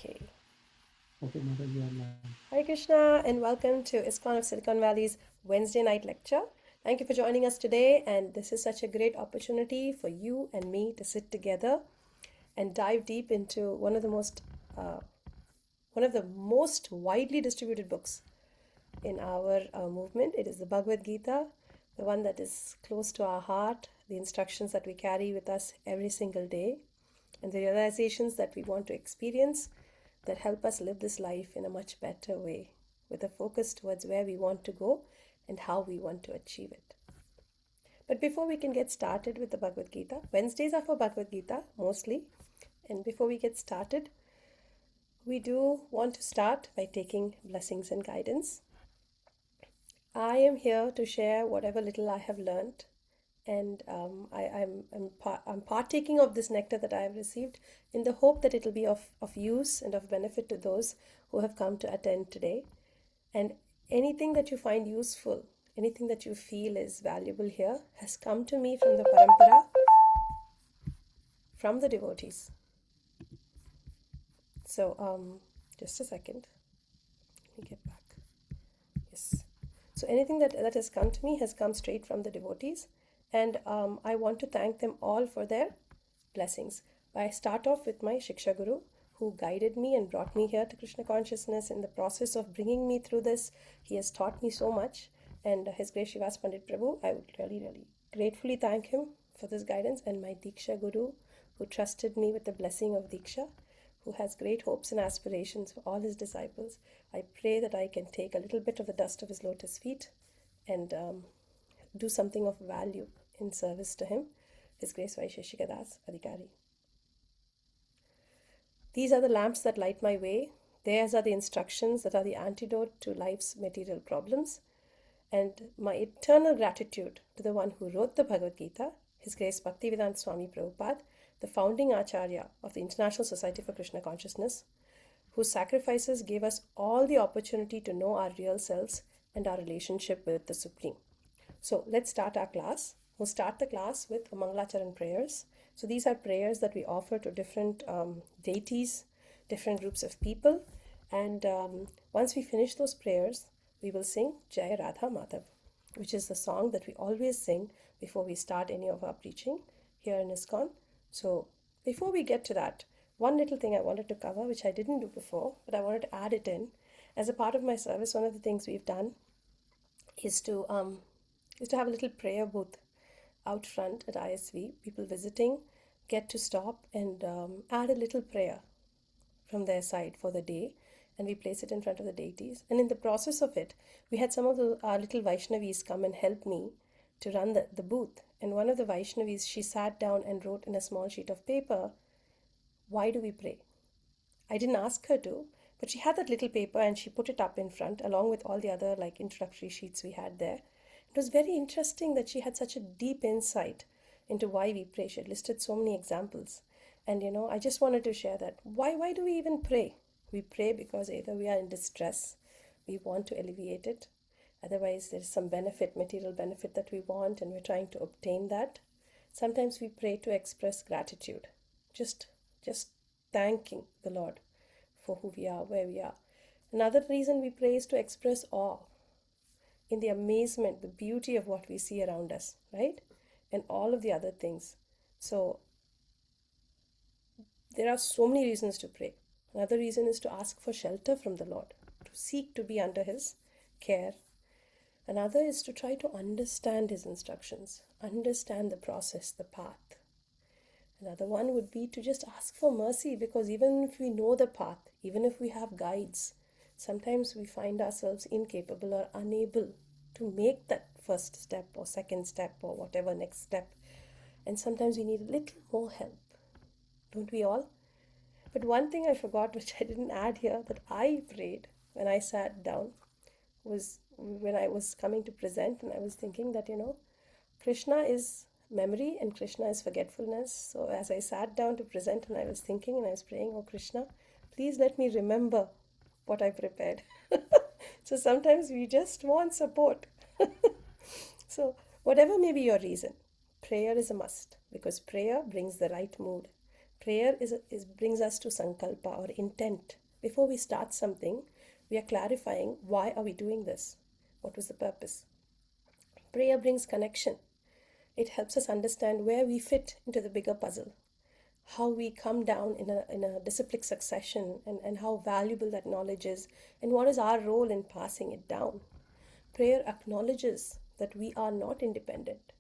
Okay. Okay, Mataji, online. Hi Krishna and welcome to ISKCON of Silicon Valley's Wednesday night lecture. Thank you for joining us today, and this is such a great opportunity for you and me to sit together and dive deep into uh, one of the most widely distributed books in our movement. It is the Bhagavad Gita, the one that is close to our heart, the instructions that we carry with us every single day, and the realizations that we want to experience that help us live this life in a much better way, with a focus towards where we want to go and how we want to achieve it. But before we can get started with the Bhagavad Gita, Wednesdays are for Bhagavad Gita mostly. And before we get started, we do want to start by taking blessings and guidance. I am here to share whatever little I have learned, and I'm partaking of this nectar that I have received in the hope that it will be of use and of benefit to those who have come to attend today. And anything that you find useful, anything that you feel is valuable here, has come to me from the parampara, from the devotees. So, just a second. Let me get back. Yes. So anything that has come to me has come straight from the devotees, and I want to thank them all for their blessings. I start off with my Shiksha Guru, who guided me and brought me here to Krishna consciousness. In the process of bringing me through this, he has taught me so much, and His Grace Shivas Pandit Prabhu, I would really, really gratefully thank him for this guidance, and my Diksha Guru, who trusted me with the blessing of Diksha, who has great hopes and aspirations for all his disciples. I pray that I can take a little bit of the dust of his lotus feet and do something of value in service to him. His Grace Vaisheshika Das Adhikari. These are the lamps that light my way. Theirs are the instructions that are the antidote to life's material problems. And my eternal gratitude to the one who wrote the Bhagavad Gita, His Grace Bhaktivedanta Swami Prabhupada, the founding Acharya of the International Society for Krishna Consciousness, whose sacrifices gave us all the opportunity to know our real selves and our relationship with the Supreme. So let's start our class. We'll start the class with Mangalacharan prayers. So these are prayers that we offer to different deities, different groups of people. And once we finish those prayers, we will sing Jai Radha Madhav, which is the song that we always sing before we start any of our preaching here in ISKCON. So before we get to that, one little thing I wanted to cover, which I didn't do before, but I wanted to add it in. As a part of my service, one of the things we've done is to have a little prayer booth out front at ISV. People visiting get to stop and add a little prayer from their side for the day, and we place it in front of the deities. And in the process of it, we had some of our little Vaishnavis come and help me to run the booth. And one of the Vaishnavis, she sat down and wrote in a small sheet of paper, "Why do we pray?" I didn't ask her to, but she had that little paper and she put it up in front along with all the other like introductory sheets we had there. It was very interesting that she had such a deep insight into why we pray. She had listed so many examples. And I just wanted to share that. Why do we even pray? We pray because either we are in distress, we want to alleviate it. Otherwise, there's some benefit, material benefit that we want, and we're trying to obtain that. Sometimes we pray to express gratitude, just thanking the Lord for who we are, where we are. Another reason we pray is to express awe in the amazement, the beauty of what we see around us, right? And all of the other things. So there are so many reasons to pray. Another reason is to ask for shelter from the Lord, to seek to be under His care. Another is to try to understand His instructions, understand the process, the path. Another one would be to just ask for mercy, because even if we know the path, even if we have guides, sometimes we find ourselves incapable or unable to make that first step or second step or whatever next step. And sometimes we need a little more help. Don't we all? But one thing I forgot, which I didn't add here, that I prayed when I sat down, was when I was coming to present, and I was thinking that, Krishna is memory and Krishna is forgetfulness. So as I sat down to present and I was thinking and I was praying, "Oh Krishna, please let me remember what I prepared." So sometimes we just want support. So whatever may be your reason, prayer is a must, because prayer brings the right mood. Prayer brings us to sankalpa or intent. Before we start something, we are clarifying why are we doing this? What was the purpose? Prayer brings connection. It helps us understand where we fit into the bigger puzzle, how we come down in a disciplic succession, and how valuable that knowledge is, and what is our role in passing it down. Prayer acknowledges that we are not independent.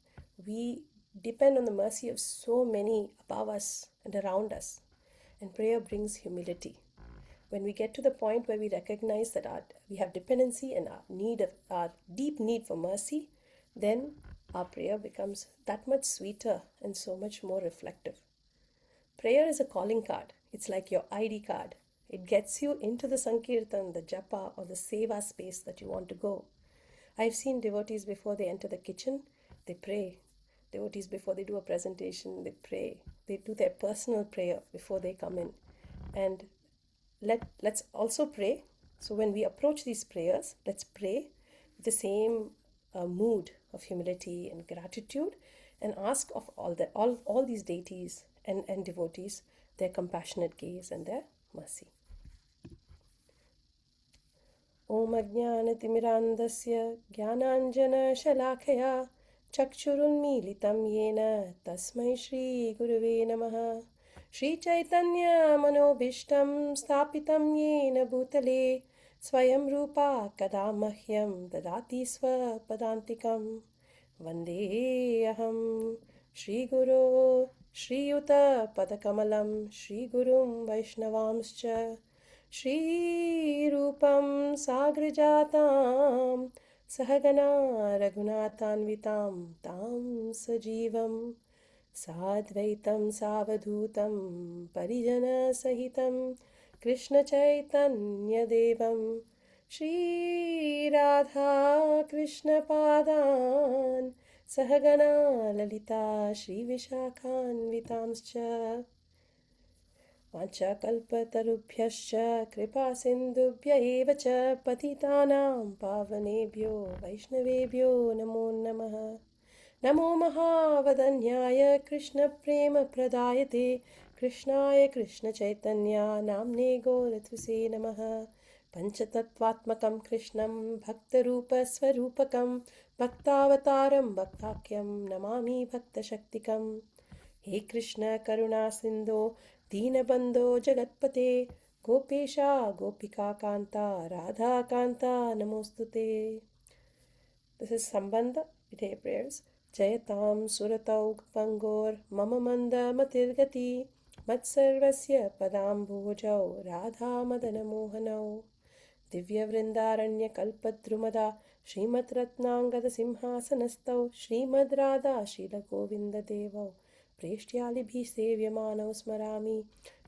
We depend on the mercy of so many above us and around us. And prayer brings humility. When we get to the point where we recognize that we have dependency and our deep need for mercy, then our prayer becomes that much sweeter and so much more reflective. Prayer is a calling card. It's like your ID card. It gets you into the Sankirtan, the Japa, or the Seva space that you want to go. I've seen devotees before they enter the kitchen, they pray. Devotees before they do a presentation, they pray. They do their personal prayer before they come in. And let's also pray. So when we approach these prayers, let's pray with the same mood of humility and gratitude, and ask of all these deities and devotees their compassionate gaze and their mercy. ॐ अज्ञानतिमिरान्धस्य ज्ञानाञ्जनशलाखया चक्षुरुन्मीलितं येन तस्मै श्रीगुरुवे नमः। श्रीचैतन्यमनोभीष्टं स्थापितं येन भूतले स्वयं रूपा कदा मह्यं ददाति स्वपदान्तिकं। वन्देऽहं श्रीगुरो श्रीयुतपदकमलं श्रीगुरुं वैष्णवांश्च श्रीरूपं साग्रजातां सहगना रघुनाथान्वितां तां सजीवं साद्वैतं सावधूतं परिजनसहितं कृष्णचैतन्यदेवं श्रीराधा कृष्णपादान् सहगना ललिता श्रीविशाखान्वितांश्च वाञ्छाकल्पतरुभ्यश्च कृपासिन्धुभ्य एव च पतितानां पावनेभ्यो वैष्णवेभ्यो नमो नमः। नमो महावदन्याय कृष्णप्रेमप्रदायते कृष्णाय कृष्णचैतन्य नाम्ने गौरत्वसे नमः। पञ्चतत्त्वात्मकं कृष्णं भक्तरूपस्वरूपकं भक्तावतारं भक्ताख्यं नमामि भक्तशक्तिकम्। हे कृष्ण करुणा सिन्धो दीनबन्धो जगत्पते गोपेशा गोपिका कान्ता राधा कान्ता नमोस्तुते। This is Sambandha Day prayers. Jayatam Suratau Pangor Mama Manda Matirgati Matsarvasya Padam Bhojau Radha Madana Mohanau Divya Vrindaranya Kalpadrumada Srimad Ratnangada Simhasanastau Srimad Radha Shila Govinda Devau Preshtyalibhi Sevyamanav Smarami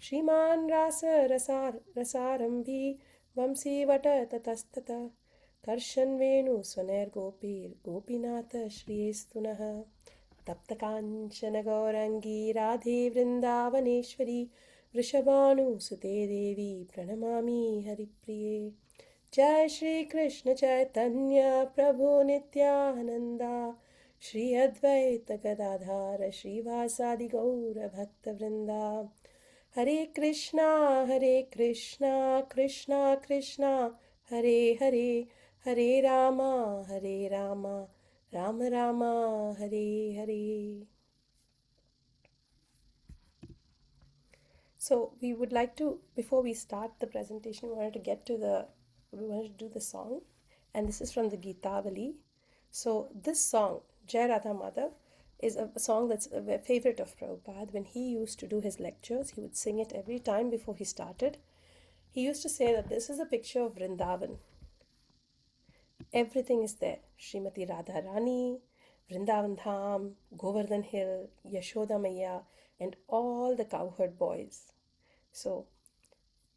Shriman Rasa Rasarambhi Vamsi Vata Tatastata Karshan Venu Swaner Gopir Gopinatha Shriyestunaha Taptakanchana Gaurangi Radhe Vrindavaneshwari Vrishabhanu Sute Devi Pranamami Haripriye Jai Shri Krishna Chaitanya Prabhu Nityananda Shri Advaita Gadadhara Shri Vasadi Gaura Bhakta Vrinda Hare Krishna Krishna Krishna Hare Hare Hare Rama Rama Rama Hare Hare. So we would like to, before we start the presentation, we wanted to do the song, and this is from the Gitavali. So this song, Jai Radha Madhav, is a song that's a favorite of Prabhupada. When he used to do his lectures, he would sing it every time before he started. He used to say that this is a picture of Vrindavan. Everything is there. Srimati Radha Rani, Vrindavan Dham, Govardhan Hill, Yashoda Maya, and all the cowherd boys. So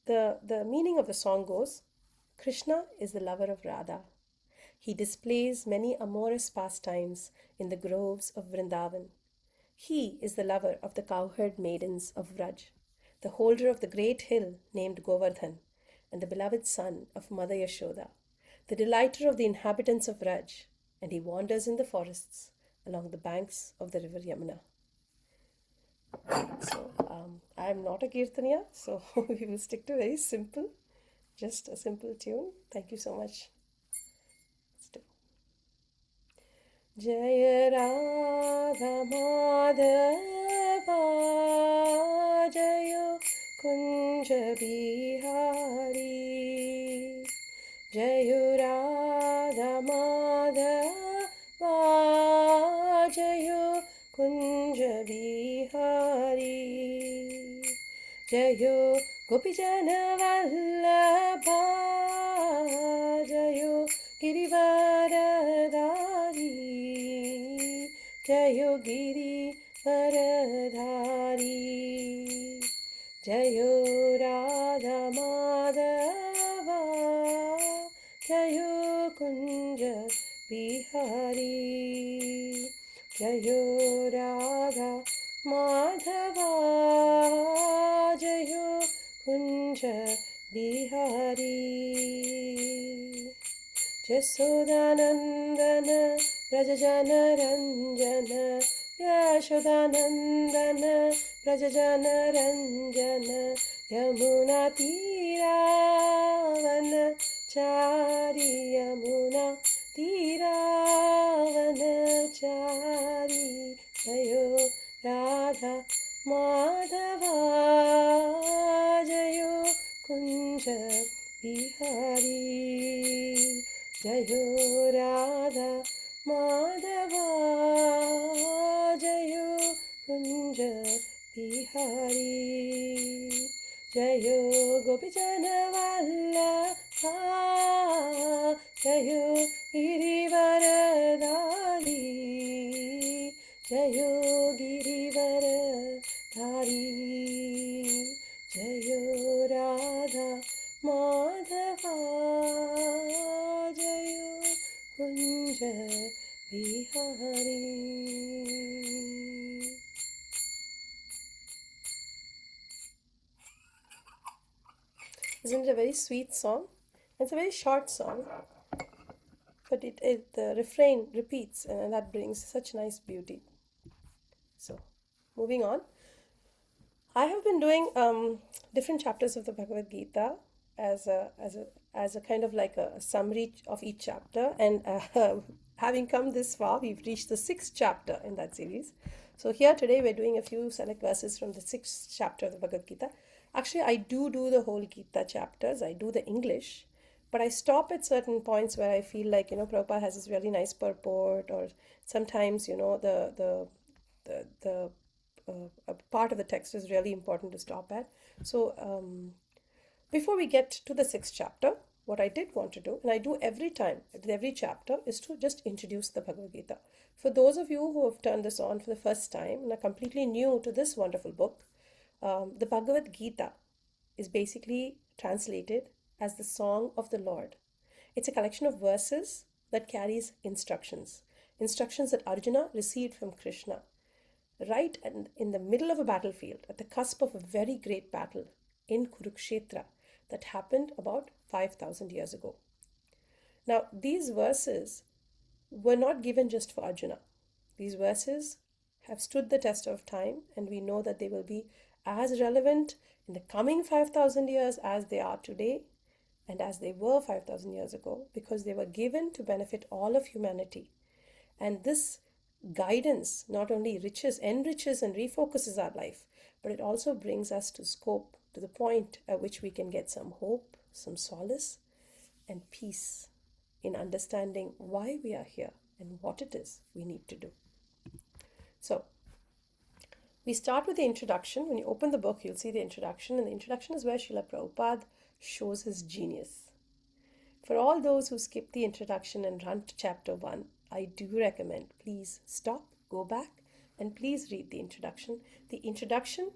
the meaning of the song goes, Krishna is the lover of Radha. He displays many amorous pastimes in the groves of Vrindavan. He is the lover of the cowherd maidens of Vraj, the holder of the great hill named Govardhan, and the beloved son of Mother Yashoda, the delighter of the inhabitants of Vraj, and he wanders in the forests along the banks of the river Yamuna. So I'm not a Kirtaniya, so we will stick to very simple, just a simple tune. Thank you so much. Jaya Radha Madhava Jaya Kunja Bihari Jaya Radha Madhava Jaya Kunja Bihari Jaya Gopijana Vallabha Jaya Girivaradari Jayo Giri Varadhari Jayo Radha Madhava Jayo Kunja Bihari Jayo Radha Madhava Jayo Kunja Bihari Jasodanandana Rajajana Ranjana Yashodanandana Rajajana Ranjana Yamuna Tiravana Chari Yamuna Tiravana Chari Jayo Radha Madhava Jayo Kunja Bihari Jayo Radha Madhava Jayo Kunja Bihari Jayo Gopijana Vallabha Jayo Girivaradari Jayo Girivaradari Jayo Radha Madhava Jayo Kunja Bihari. Isn't it a very sweet song? It's a very short song, but the refrain repeats, and that brings such nice beauty. So, moving on. I have been doing different chapters of the Bhagavad Gita as a kind of like a summary of each chapter, and having come this far, we've reached the 6th chapter in that series. So here today we're doing a few select verses from the 6th chapter of the Bhagavad Gita. Actually, I do the whole Gita chapters. I do the English, but I stop at certain points where I feel like, Prabhupada has this really nice purport, or sometimes, the a part of the text is really important to stop at. So before we get to the 6th chapter, what I did want to do, and I do every time with every chapter, is to just introduce the Bhagavad Gita. For those of you who have turned this on for the first time and are completely new to this wonderful book, the Bhagavad Gita is basically translated as the Song of the Lord. It's a collection of verses that carries instructions that Arjuna received from Krishna right in the middle of a battlefield, at the cusp of a very great battle in Kurukshetra that happened about 5,000 years ago. Now, these verses were not given just for Arjuna. These verses have stood the test of time, and we know that they will be as relevant in the coming 5,000 years as they are today and as they were 5,000 years ago, because they were given to benefit all of humanity. And this guidance not only enriches and refocuses our life, but it also brings us to scope, to the point at which we can get some hope, some solace, and peace in understanding why we are here and what it is we need to do. So, we start with the introduction. When you open the book, you'll see the introduction, and the introduction is where Srila Prabhupada shows his genius. For all those who skip the introduction and run to chapter 1, I do recommend, please stop, go back, and please read the introduction. The introduction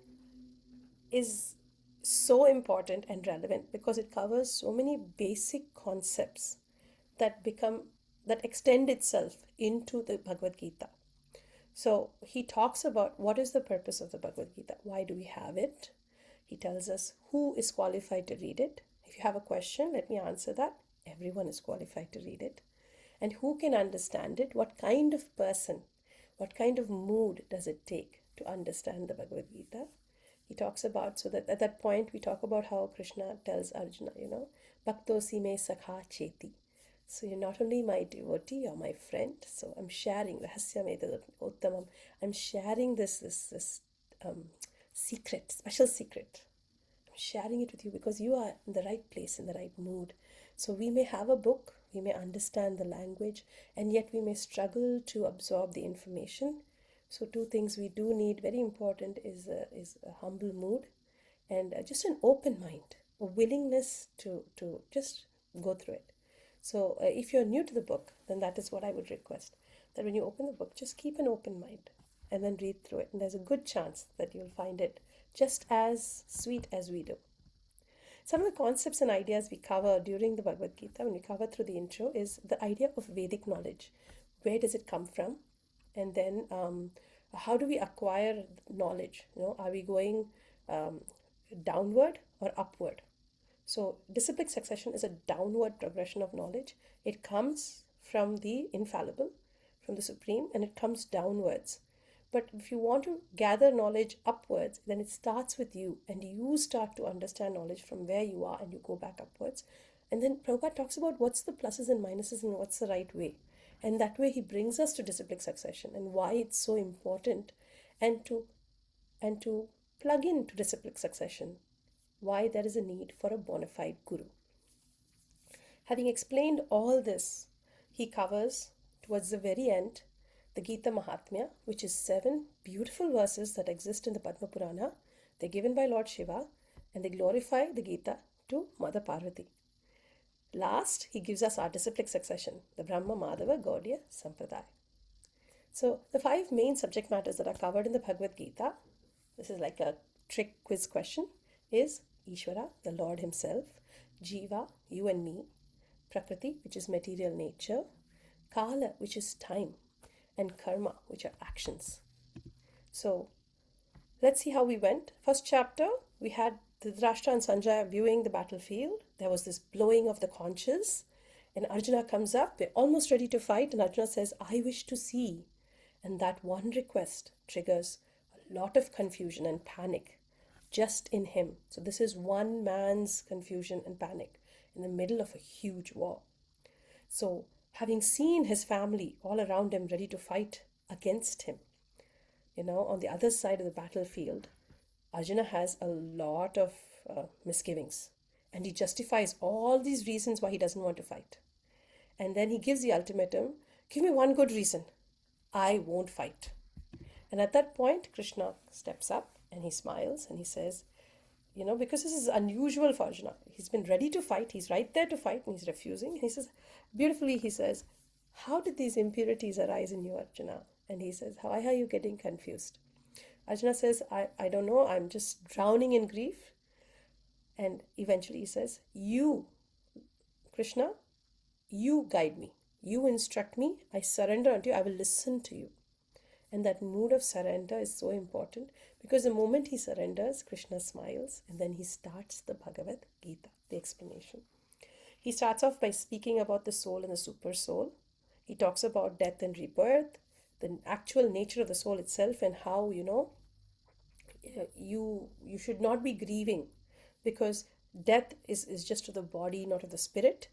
is so important and relevant because it covers so many basic concepts that extend itself into the Bhagavad Gita. So he talks about what is the purpose of the Bhagavad Gita, why do we have it. He tells us who is qualified to read it. If you have a question, let me answer that. Everyone is qualified to read it. And who can understand it? What kind of person, what kind of mood does it take to understand the Bhagavad Gita? He talks about, so that at that point we talk about how Krishna tells Arjuna, Bhakto si me sakha cheti. So you're not only my devotee, you're my friend. So I'm sharing rahasyam etad uttamam. I'm sharing this secret, special secret. I'm sharing it with you because you are in the right place, in the right mood. So we may have a book, we may understand the language, and yet we may struggle to absorb the information. So two things we do need, very important, is a humble mood and just an open mind, a willingness to just go through it. So if you're new to the book, then that is what I would request, that when you open the book, just keep an open mind and then read through it. And there's a good chance that you'll find it just as sweet as we do. Some of the concepts and ideas we cover during the Bhagavad Gita, when we cover through the intro, is the idea of Vedic knowledge. Where does it come from? And then how do we acquire knowledge? Are we going downward or upward? So disciplic succession is a downward progression of knowledge. It comes from the infallible, from the supreme, and it comes downwards. But if you want to gather knowledge upwards, then it starts with you, and you start to understand knowledge from where you are, and you go back upwards. And then Prabhupada talks about what's the pluses and minuses and what's the right way. And that way he brings us to disciplic succession and why it's so important, and to plug into disciplic succession, why there is a need for a bona fide guru. Having explained all this, he covers towards the very end the Gita Mahatmya, which is 7 beautiful verses that exist in the Padma Purana. They're given by Lord Shiva and they glorify the Gita to Mother Parvati. Last, he gives us our disciplic succession, the Brahma Madhava Gaudiya Sampradaya. So the 5 main subject matters that are covered in the Bhagavad Gita, this is like a trick quiz question, is Ishvara, the Lord himself, Jiva, you and me, Prakriti, which is material nature, Kala, which is time, and Karma, which are actions. So let's see how we went. First chapter, we had Dhritarashtra and Sanjaya viewing the battlefield. There was this blowing of the conches, and Arjuna comes up. They're almost ready to fight, and Arjuna says, I wish to see. And that one request triggers a lot of confusion and panic just in him. So this is one man's confusion and panic in the middle of a huge war. So having seen his family all around him ready to fight against him, on the other side of the battlefield, Arjuna has a lot of misgivings. And he justifies all these reasons why he doesn't want to fight. And then he gives the ultimatum, give me one good reason. I won't fight. And at that point, Krishna steps up and he smiles and he says, because this is unusual for Arjuna. He's been ready to fight. He's right there to fight and he's refusing. He says, beautifully, he says, how did these impurities arise in you, Arjuna? And he says, why are you getting confused? Arjuna says, I don't know. I'm just drowning in grief. And eventually he says, you, Krishna, you guide me. You instruct me. I surrender unto you. I will listen to you. And that mood of surrender is so important because the moment he surrenders, Krishna smiles and then he starts the Bhagavad Gita, the explanation. He starts off by speaking about the soul and the super soul. He talks about death and rebirth, the actual nature of the soul itself, and how, you should not be grieving because death is just to the body, not to the spirit.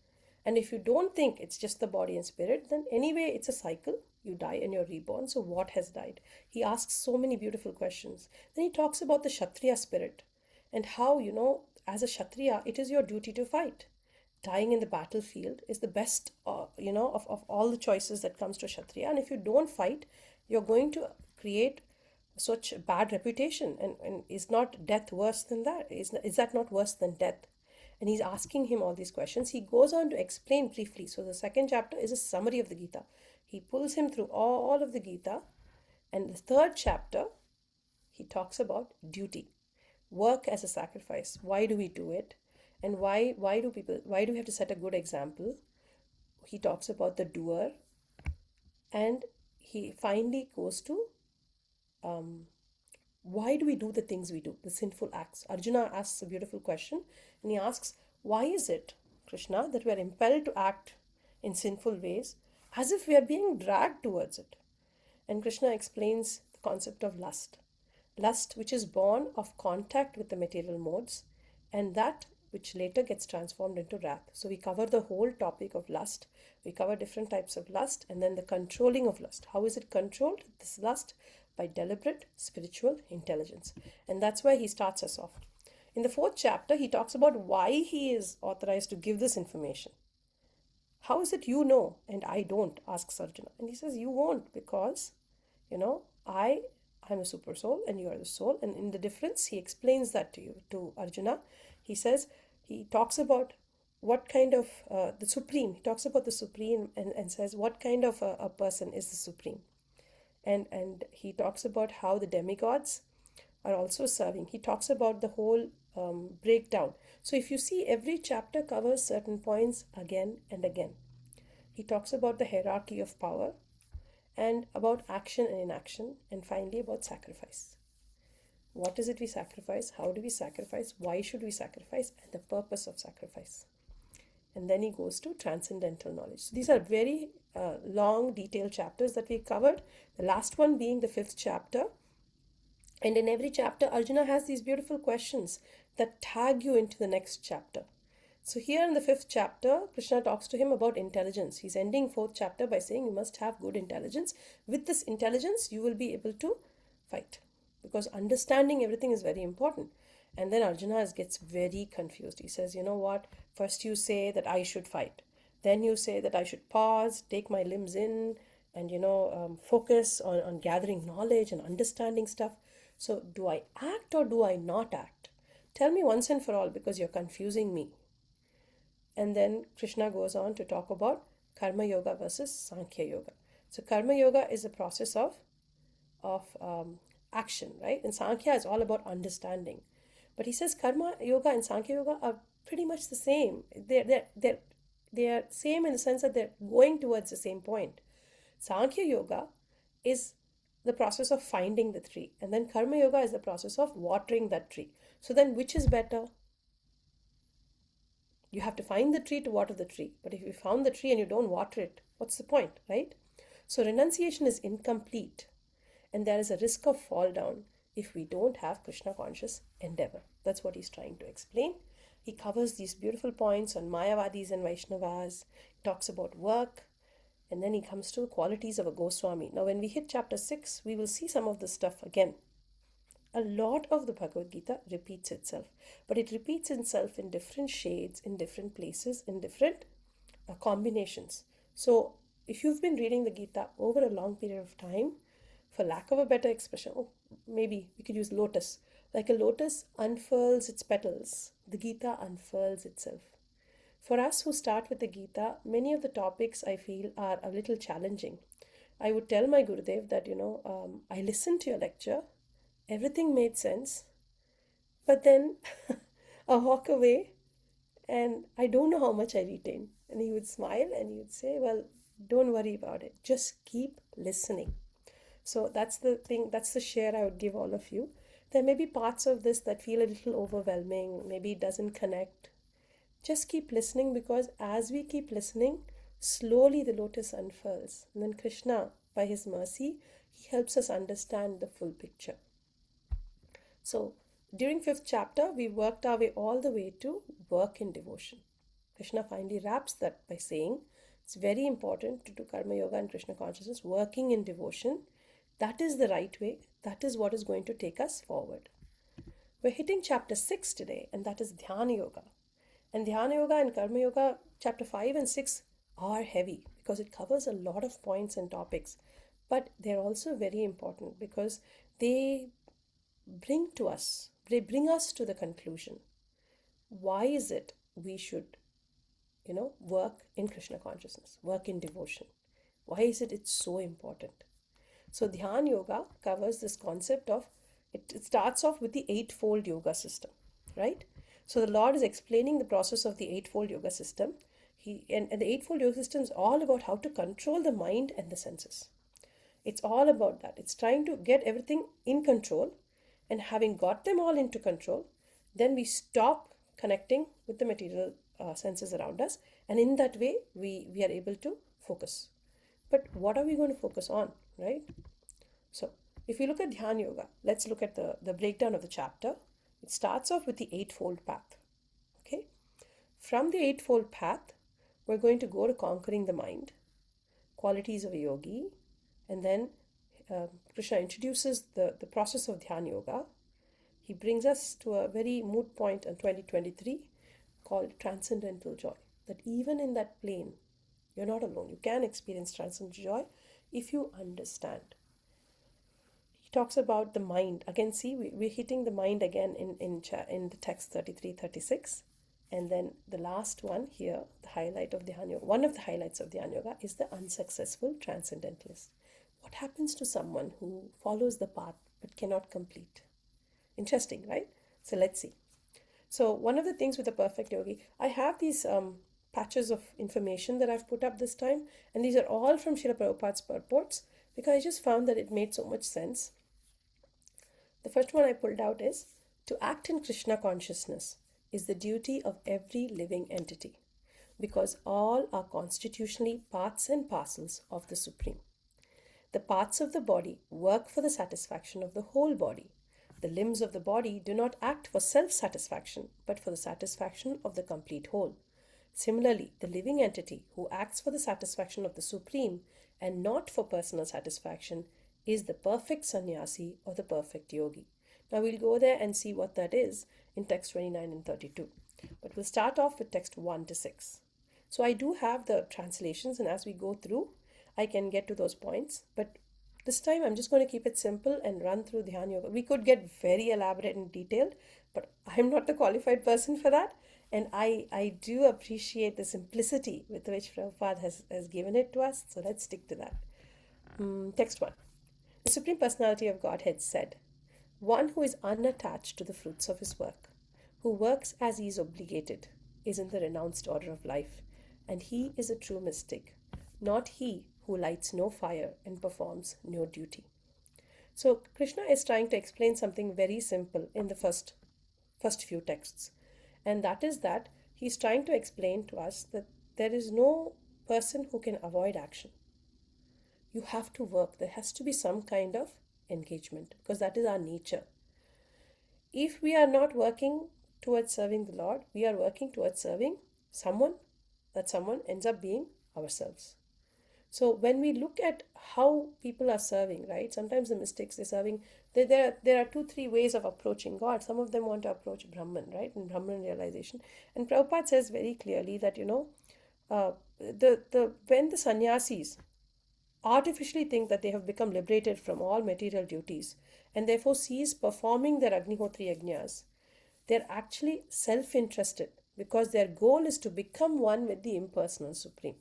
And if you don't think it's just the body and spirit, then anyway, it's a cycle. You die and you're reborn. So what has died? He asks so many beautiful questions. Then he talks about the Kshatriya spirit and how, as a Kshatriya, it is your duty to fight. Dying in the battlefield is the best, of all the choices that comes to Kshatriya. And if you don't fight, you're going to create such bad reputation. And is not death worse than that? Is that not worse than death? And he's asking him all these questions. He goes on to explain briefly. So the second chapter is a summary of the Gita. He pulls him through all of the Gita. And the third chapter, he talks about duty, work as a sacrifice. Why do we do it? And why do we have to set a good example? He talks about the doer. And he finally goes to why do we do the things we do, the sinful acts? Arjuna asks a beautiful question and he asks, why is it, Krishna, that we are impelled to act in sinful ways as if we are being dragged towards it? And Krishna explains the concept of lust. lust which is born of contact with the material modes, and that which later gets transformed into wrath. So we cover the whole topic of lust. We cover different types of lust and then the controlling of lust. How is it controlled? This lust by deliberate spiritual intelligence. And that's why he starts us off. In the 4th chapter, he talks about why he is authorized to give this information. How is it you know and I don't? Asks Arjuna. And he says, you won't because, I'm a super soul and you are the soul. And in the difference, he explains that to you, to Arjuna. He says, he talks about what kind of the supreme. He talks about the supreme and says what kind of a person is the supreme. And he talks about how the demigods are also serving. He talks about the whole breakdown. So if you see, every chapter covers certain points again and again. He talks about the hierarchy of power and about action and inaction, and finally about sacrifice. What is it we sacrifice? How do we sacrifice? Why should we sacrifice? And the purpose of sacrifice. And then he goes to transcendental knowledge. So these are very long, detailed chapters that we covered. The last one being the 5th chapter. And in every chapter, Arjuna has these beautiful questions that tag you into the next chapter. So here in the 5th chapter, Krishna talks to him about intelligence. He's ending 4th chapter by saying you must have good intelligence. With this intelligence, you will be able to fight. Because understanding everything is very important. And then Arjuna gets very confused. He says, you know what? First you say that I should fight. Then you say that I should pause, take my limbs in, and focus on gathering knowledge and understanding stuff. So do I act or do I not act? Tell me once and for all, because you're confusing me. And then Krishna goes on to talk about Karma Yoga versus Sankhya Yoga. So Karma Yoga is a process of action, right? And Sankhya is all about understanding. But he says Karma Yoga and Sankhya Yoga are pretty much the same. They are same in the sense that they're going towards the same point. Sankhya Yoga is the process of finding the tree, and then Karma Yoga is the process of watering that tree. So then which is better? You have to find the tree to water the tree. But if you found the tree and you don't water it, what's the point, right? So renunciation is incomplete. And there is a risk of fall down if we don't have Krishna conscious endeavor. That's what he's trying to explain. He covers these beautiful points on Mayavadis and Vaishnavas, talks about work, and then he comes to the qualities of a Goswami. Now, when we hit chapter 6, we will see some of this stuff again. A lot of the Bhagavad Gita repeats itself, but it repeats itself in different shades, in different places, in different combinations. So, if you've been reading the Gita over a long period of time, for lack of a better expression, maybe we could use lotus. Like a lotus unfurls its petals, the Gita unfurls itself. For us who start with the Gita, many of the topics I feel are a little challenging. I would tell my Gurudev that, I listened to your lecture, everything made sense, but then I walk away and I don't know how much I retain. And he would smile and he would say, well, don't worry about it. Just keep listening. So that's the thing, that's the share I would give all of you. There may be parts of this that feel a little overwhelming, maybe it doesn't connect. Just keep listening, because as we keep listening, slowly the lotus unfurls. And then Krishna, by his mercy, he helps us understand the full picture. So during 5th chapter, we worked our way all the way to work in devotion. Krishna finally wraps that by saying, it's very important to do Karma Yoga and Krishna consciousness, working in devotion. That is the right way. That is what is going to take us forward. We're hitting chapter 6 today, and that is Dhyana Yoga. And Dhyana Yoga and Karma Yoga, chapter 5 and 6 are heavy because it covers a lot of points and topics. But they're also very important because they bring us to the conclusion. Why is it we should, work in Krishna consciousness, work in devotion? Why is it it's so important? So Dhyana Yoga covers this concept of, it starts off with the eightfold yoga system, right? So the Lord is explaining the process of the eightfold yoga system. And the eightfold yoga system is all about how to control the mind and the senses. It's all about that. It's trying to get everything in control, and having got them all into control, then we stop connecting with the material senses around us, and in that way we are able to focus. But what are we going to focus on, right? So If you look at Dhyana Yoga, let's look at the breakdown of the chapter. It starts off with the Eightfold Path. Okay? From the Eightfold Path, we're going to go to conquering the mind, qualities of a yogi, and then Krishna introduces the process of Dhyana Yoga. He brings us to a very moot point in 2023 called transcendental joy. That even in that plane, you're not alone. You can experience transcendental joy if you understand. He talks about the mind. Again, see, we're hitting the mind again in the text 33, 36. And then the last one here, the highlight of Dhyana Yoga, one of the highlights of Dhyana Yoga is the unsuccessful transcendentalist. What happens to someone who follows the path but cannot complete? Interesting, right? So let's see. So one of the things with a perfect yogi, I have these patches of information that I've put up this time, and these are all from Srila Prabhupada's purports because I just found that it made so much sense. The first one I pulled out is, to act in Krishna consciousness is the duty of every living entity because all are constitutionally parts and parcels of the Supreme. The parts of the body work for the satisfaction of the whole body. The limbs of the body do not act for self-satisfaction, but for the satisfaction of the complete whole. Similarly, the living entity who acts for the satisfaction of the Supreme and not for personal satisfaction is the perfect sannyasi or the perfect yogi. Now we'll go there and see what that is in text 29 and 32. But we'll start off with text 1 to 6. So I do have the translations, and as we go through, I can get to those points. But this time I'm just going to keep it simple and run through Dhyana Yoga. We could get very elaborate and detailed, but I'm not the qualified person for that. And I do appreciate the simplicity with which Prabhupada has given it to us. So let's stick to that. Text 1. The Supreme Personality of Godhead said, one who is unattached to the fruits of his work, who works as he is obligated, is in the renounced order of life, and he is a true mystic, not he who lights no fire and performs no duty. So Krishna is trying to explain something very simple in the first few texts, and that is that he's trying to explain to us that there is no person who can avoid action. You have to work. There has to be some kind of engagement because that is our nature. If we are not working towards serving the Lord, we are working towards serving someone. That someone ends up being ourselves. So when we look at how people are serving, right, sometimes the mystics they're serving, there are 2-3 ways of approaching God. Some of them want to approach Brahman, right, in Brahman realization. And Prabhupada says very clearly that, when the sannyasis artificially think that they have become liberated from all material duties and therefore cease performing their Agnihotri Yajnas, they're actually self-interested because their goal is to become one with the impersonal Supreme.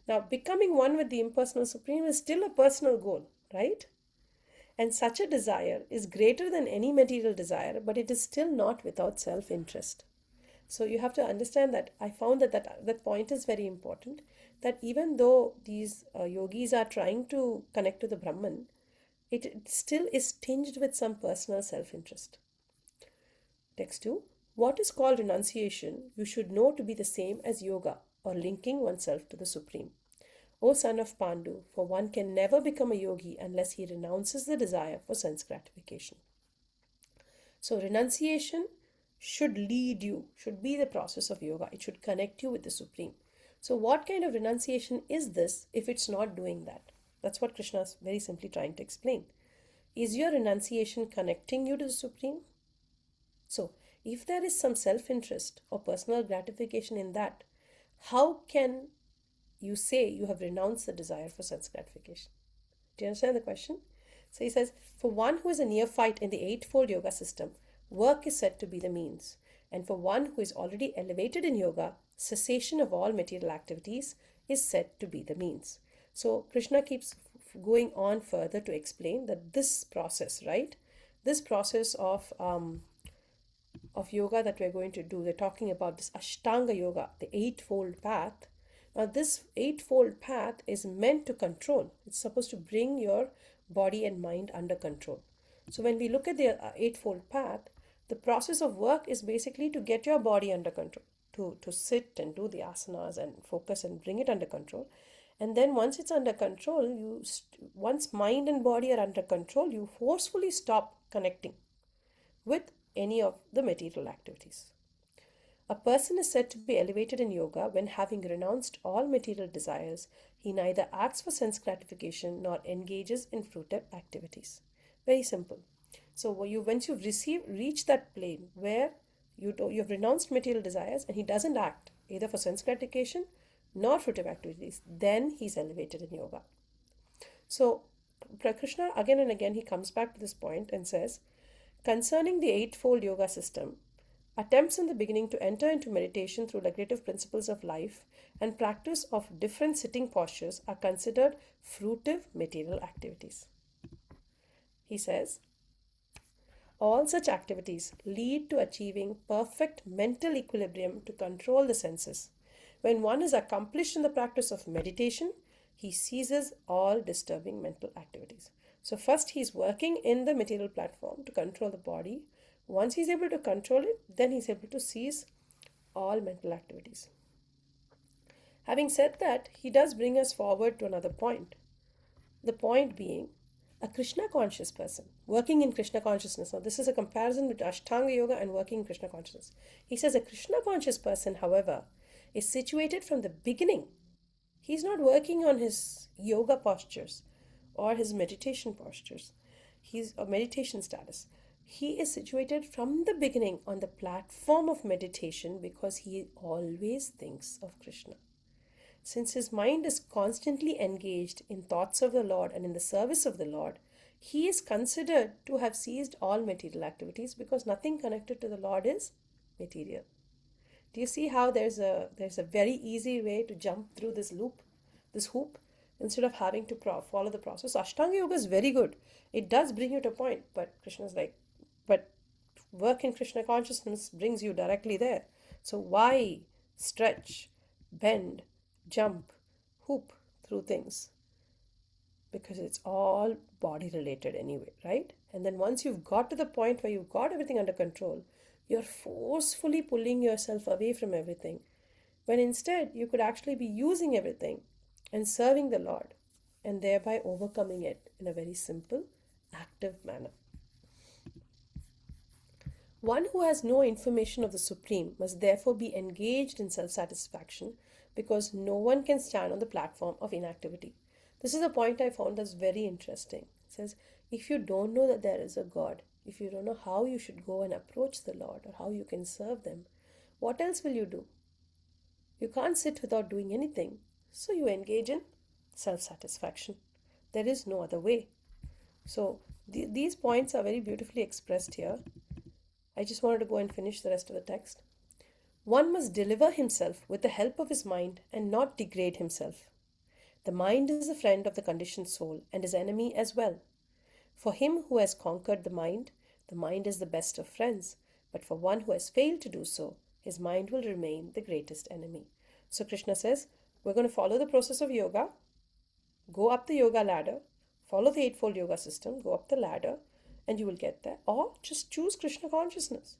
Now, becoming one with the impersonal Supreme is still a personal goal, right? And such a desire is greater than any material desire, but it is still not without self-interest. So you have to understand that I found that point is very important, that even though these yogis are trying to connect to the Brahman, it still is tinged with some personal self-interest. Text 2. What is called renunciation, you should know to be the same as yoga or linking oneself to the Supreme. O son of Pandu, for one can never become a yogi unless he renounces the desire for sense gratification. So renunciation should lead you, should be the process of yoga. It should connect you with the Supreme. So what kind of renunciation is this if it's not doing that? That's what Krishna is very simply trying to explain. Is your renunciation connecting you to the Supreme? So if there is some self-interest or personal gratification in that, how can you say you have renounced the desire for sense gratification? Do you understand the question? So he says, for one who is a neophyte in the Eightfold Yoga system, work is said to be the means. And for one who is already elevated in yoga, cessation of all material activities is said to be the means. So Krishna keeps going on further to explain that this process, right? This process of yoga that we're going to do, they're talking about this Ashtanga Yoga, the Eightfold Path. Now this Eightfold Path is meant to control. It's supposed to bring your body and mind under control. So when we look at the Eightfold Path, the process of work is basically to get your body under control, to sit and do the asanas and focus and bring it under control. And then once it's under control, once mind and body are under control, you forcefully stop connecting with any of the material activities. A person is said to be elevated in yoga when, having renounced all material desires, he neither acts for sense gratification nor engages in fruitive activities. Very simple. So once you've reached that plane where you've renounced material desires and he doesn't act either for sense gratification nor fruitive activities, then he's elevated in yoga. So Krishna again and again he comes back to this point and says, concerning the eightfold yoga system, attempts in the beginning to enter into meditation through regulative principles of life and practice of different sitting postures are considered fruitive material activities. He says, all such activities lead to achieving perfect mental equilibrium to control the senses. When one is accomplished in the practice of meditation, he ceases all disturbing mental activities. So, first, he's working in the material platform to control the body. Once he's able to control it, then he's able to cease all mental activities. Having said that, he does bring us forward to another point. The point being, a Krishna conscious person working in Krishna consciousness. Now, this is a comparison with Ashtanga Yoga and working in Krishna consciousness. He says a Krishna conscious person, however, is situated from the beginning. He's not working on his yoga postures or his meditation postures. He's a meditation status. He is situated from the beginning on the platform of meditation because he always thinks of Krishna. Since his mind is constantly engaged in thoughts of the Lord and in the service of the Lord, he is considered to have ceased all material activities because nothing connected to the Lord is material. Do you see how there's a very easy way to jump through this hoop, instead of having to follow the process? Ashtanga Yoga is very good. It does bring you to a point, but Krishna's like, but work in Krishna consciousness brings you directly there. So why stretch, bend, jump, hoop through things? Because it's all body related anyway, right? And then once you've got to the point where you've got everything under control, you're forcefully pulling yourself away from everything, when instead you could actually be using everything and serving the Lord and thereby overcoming it in a very simple, active manner. One who has no information of the Supreme must therefore be engaged in self satisfaction because no one can stand on the platform of inactivity. This is a point I found that's very interesting. It says, if you don't know that there is a God, if you don't know how you should go and approach the Lord or how you can serve them, what else will you do? You can't sit without doing anything, so you engage in self satisfaction. There is no other way. So, these points are very beautifully expressed here. I just wanted to go and finish the rest of the text. One must deliver himself with the help of his mind and not degrade himself. The mind is a friend of the conditioned soul and his enemy as well. For him who has conquered the mind is the best of friends. But for one who has failed to do so, his mind will remain the greatest enemy. So Krishna says, we're going to follow the process of yoga, go up the yoga ladder, follow the eightfold yoga system, go up the ladder, and you will get there. Or just choose Krishna consciousness.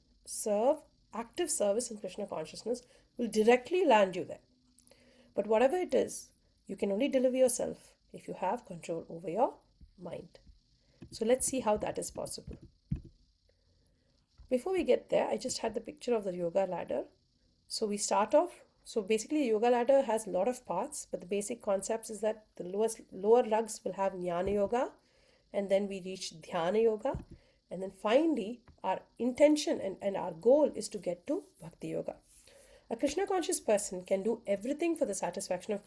Active service in Krishna consciousness will directly land you there. But whatever it is, you can only deliver yourself if you have control over your mind. So let's see how that is possible. Before we get there, I just had the picture of the yoga ladder. So we start off. So basically, yoga ladder has a lot of parts, but the basic concepts is that the lower rugs will have Jnana Yoga, and then we reach Dhyana Yoga, and then finally, our intention and our goal is to get to Bhakti Yoga. A Krishna conscious person can do everything for the satisfaction of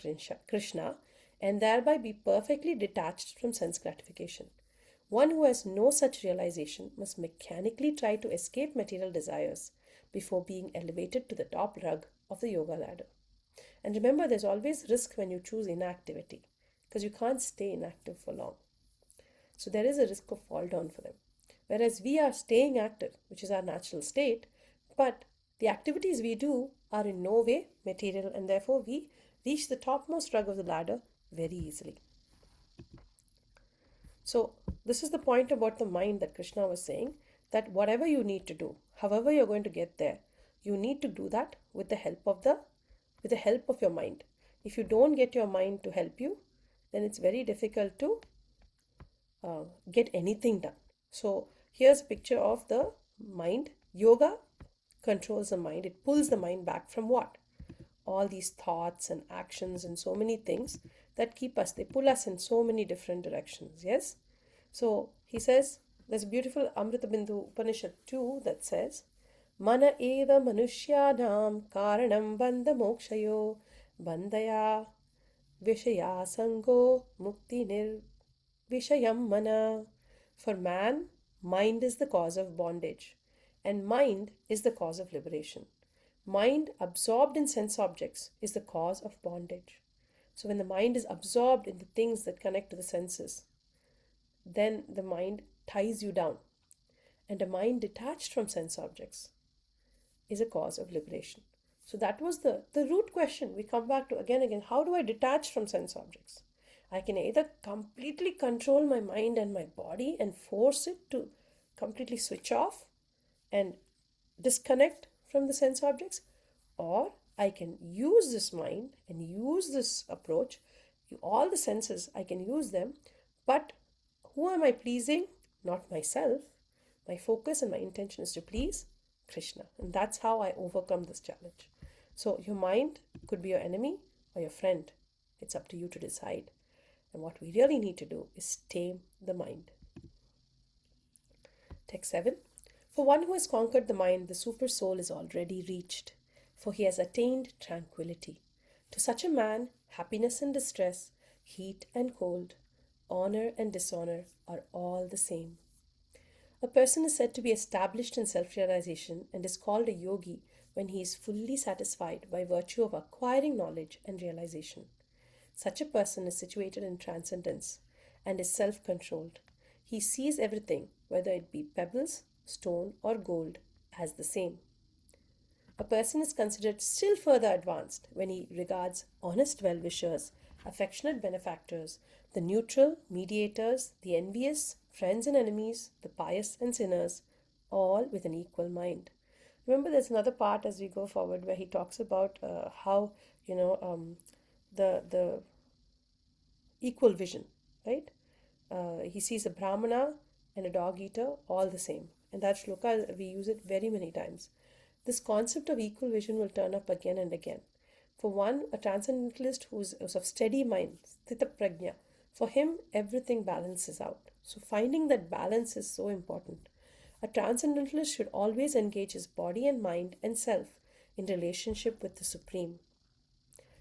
Krishna and thereby be perfectly detached from sense gratification. One who has no such realization must mechanically try to escape material desires before being elevated to the top rung of the yoga ladder. And remember, there's always risk when you choose inactivity because you can't stay inactive for long. So there is a risk of fall down for them. Whereas we are staying active, which is our natural state, but the activities we do are in no way material, and therefore we reach the topmost rung of the ladder very easily. So this is the point about the mind that Krishna was saying, that whatever you need to do, however you're going to get there, you need to do that with the help of your mind. If you don't get your mind to help you, then it's very difficult to get anything done. So here's a picture of the mind. Yoga controls the mind. It pulls the mind back from what? All these thoughts and actions and so many things that keep us, they pull us in so many different directions. Yes? So he says, there's a beautiful Amrita Bindu Upanishad too that says, Mana eva manushyanam karanam bandha mokshayo bandaya vishaya sango mukti vishayam mana. For man, mind is the cause of bondage, and mind is the cause of liberation. Mind absorbed in sense objects is the cause of bondage. So when the mind is absorbed in the things that connect to the senses, then the mind ties you down. And a mind detached from sense objects is a cause of liberation. So that was the root question we come back to again and again. How do I detach from sense objects? I can either completely control my mind and my body and force it to completely switch off and disconnect from the sense objects, or I can use this mind and use this approach. All the senses, I can use them, but who am I pleasing? Not myself. My focus and my intention is to please Krishna. And that's how I overcome this challenge. So your mind could be your enemy or your friend. It's up to you to decide. And what we really need to do is tame the mind. Text 7. For one who has conquered the mind, the super soul is already reached, for he has attained tranquility. To such a man, happiness and distress, heat and cold, honor and dishonor are all the same. A person is said to be established in self-realization and is called a yogi when he is fully satisfied by virtue of acquiring knowledge and realization. Such a person is situated in transcendence and is self-controlled. He sees everything, whether it be pebbles, stone, or gold, as the same. A person is considered still further advanced when he regards honest well-wishers, affectionate benefactors, the neutral mediators, the envious, friends and enemies, the pious and sinners, all with an equal mind. Remember, there's another part as we go forward where he talks about how the equal vision, right? He sees a brahmana and a dog eater all the same, and that shloka we use it very many times. This concept of equal vision will turn up again and again. For one, a transcendentalist who is of steady mind, sthita prajna, for him everything balances out. So finding that balance is so important. A transcendentalist should always engage his body and mind and self in relationship with the Supreme.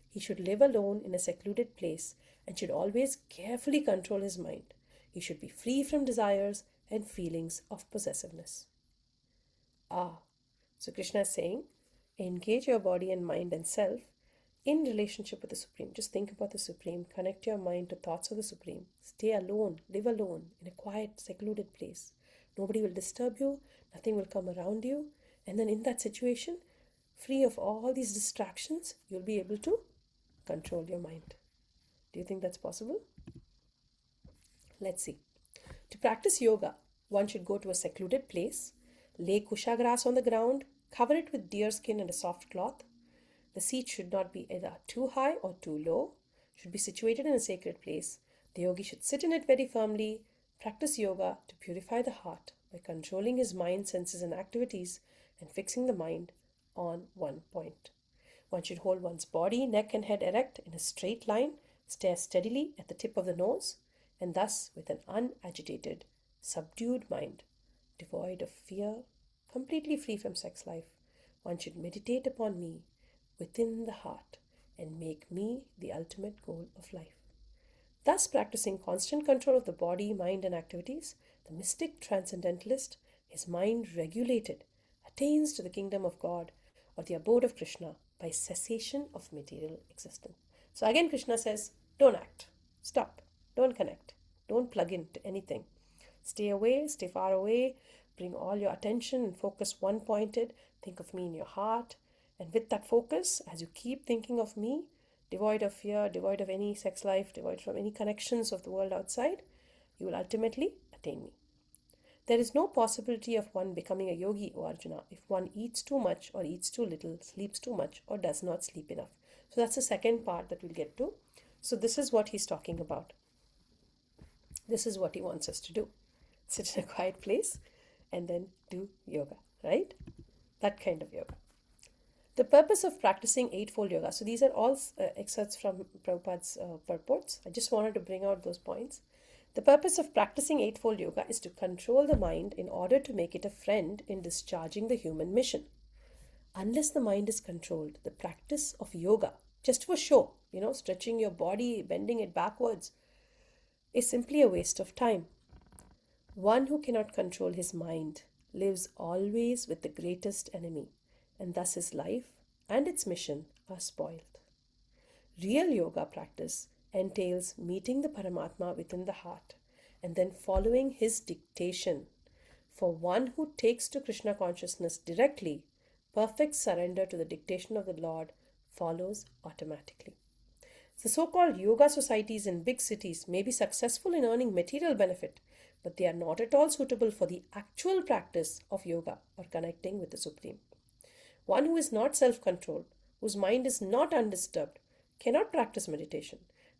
He should live alone in a secluded place and should always carefully control his mind. He should be free from desires and feelings of possessiveness. So Krishna is saying, engage your body and mind and self in relationship with the Supreme. Just think about the Supreme. Connect your mind to thoughts of the Supreme. Stay alone. Live alone in a quiet, secluded place. Nobody will disturb you. Nothing will come around you. And then in that situation, free of all these distractions, you'll be able to control your mind. Do you think that's possible? Let's see. To practice yoga, one should go to a secluded place, lay kusha grass on the ground, cover it with deer skin and a soft cloth. The seat should not be either too high or too low, should be situated in a sacred place. The yogi should sit in it very firmly, practice yoga to purify the heart by controlling his mind, senses, and activities and fixing the mind on one point. One should hold one's body, neck, and head erect in a straight line, stare steadily at the tip of the nose, and thus with an unagitated, subdued mind, devoid of fear, completely free from sex life, one should meditate upon me within the heart and make me the ultimate goal of life. Thus, practicing constant control of the body, mind, and activities, the mystic transcendentalist, his mind regulated, attains to the kingdom of God or the abode of Krishna by cessation of material existence. So again, Krishna says, don't act, stop, don't connect, don't plug into anything. Stay away, stay far away, bring all your attention and focus one pointed. Think of me in your heart. And with that focus, as you keep thinking of me, devoid of fear, devoid of any sex life, devoid from any connections of the world outside, you will ultimately attain me. There is no possibility of one becoming a yogi, O Arjuna, if one eats too much or eats too little, sleeps too much or does not sleep enough. So that's the second part that we'll get to. So this is what he's talking about. This is what he wants us to do. Sit in a quiet place and then do yoga, right? That kind of yoga. The purpose of practicing Eightfold Yoga. So these are all excerpts from Prabhupada's purports. I just wanted to bring out those points. The purpose of practicing Eightfold Yoga is to control the mind in order to make it a friend in discharging the human mission. Unless the mind is controlled, the practice of yoga, just for show, stretching your body, bending it backwards, is simply a waste of time. One who cannot control his mind lives always with the greatest enemy, and thus his life and its mission are spoiled. Real yoga practice entails meeting the Paramatma within the heart and then following his dictation. For one who takes to Krishna consciousness directly, perfect surrender to the dictation of the Lord follows automatically. The so-called yoga societies in big cities may be successful in earning material benefit, but they are not at all suitable for the actual practice of yoga or connecting with the Supreme. One who is not self-controlled, whose mind is not undisturbed, cannot practice meditation.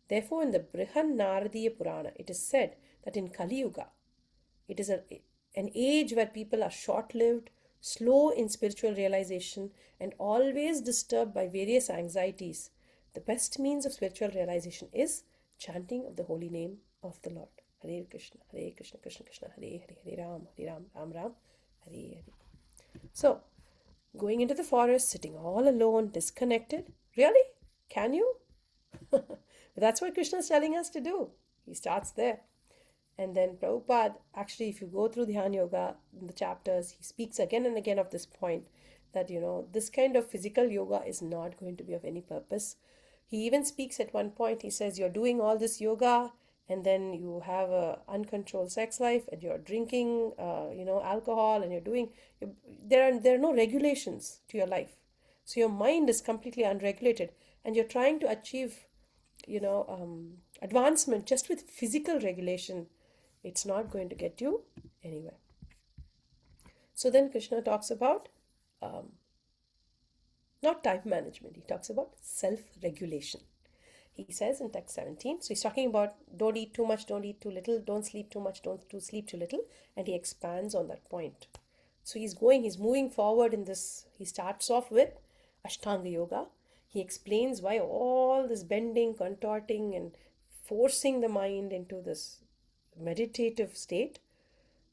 Therefore, in the Brihan Naradiya Purana, it is said that in Kali Yuga, it is an age where people are short-lived, slow in spiritual realization, and always disturbed by various anxieties. The best means of spiritual realization is chanting of the holy name of the Lord. Hare Krishna, Krishna Krishna, Hare Hare, Hare Ram, Ram Ram, Hare Hare. So, going into the forest, sitting all alone, disconnected. Really? Can you? That's what Krishna is telling us to do. He starts there. And then Prabhupada, actually, if you go through Dhyana Yoga in the chapters, he speaks again and again of this point that, this kind of physical yoga is not going to be of any purpose. He even speaks at one point, he says, you're doing all this yoga and then you have a uncontrolled sex life and you're drinking, alcohol, and there are no regulations to your life. So your mind is completely unregulated and you're trying to achieve, advancement just with physical regulation. It's not going to get you anywhere. So then Krishna talks about not time management. He talks about self-regulation. He says in text 17, so he's talking about don't eat too much, don't eat too little, don't sleep too much, don't sleep too little, and he expands on that point. So he's moving forward in this. He starts off with Ashtanga Yoga. He explains why all this bending, contorting, and forcing the mind into this meditative state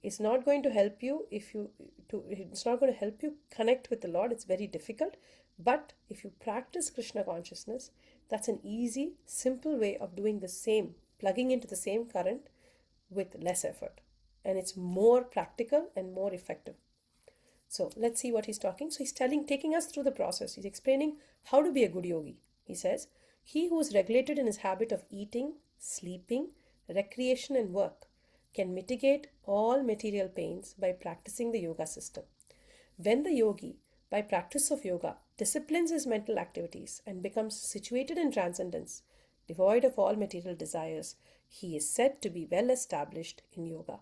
is not going to help you it's not going to help you connect with the Lord. It's very difficult. But if you practice Krishna consciousness, that's an easy, simple way of doing the same, plugging into the same current with less effort. And it's more practical and more effective. So let's see what he's talking. So he's taking us through the process. He's explaining how to be a good yogi. He says, he who is regulated in his habit of eating, sleeping, recreation and work can mitigate all material pains by practicing the yoga system. When the yogi, by practice of yoga, disciplines his mental activities and becomes situated in transcendence, devoid of all material desires, he is said to be well established in yoga.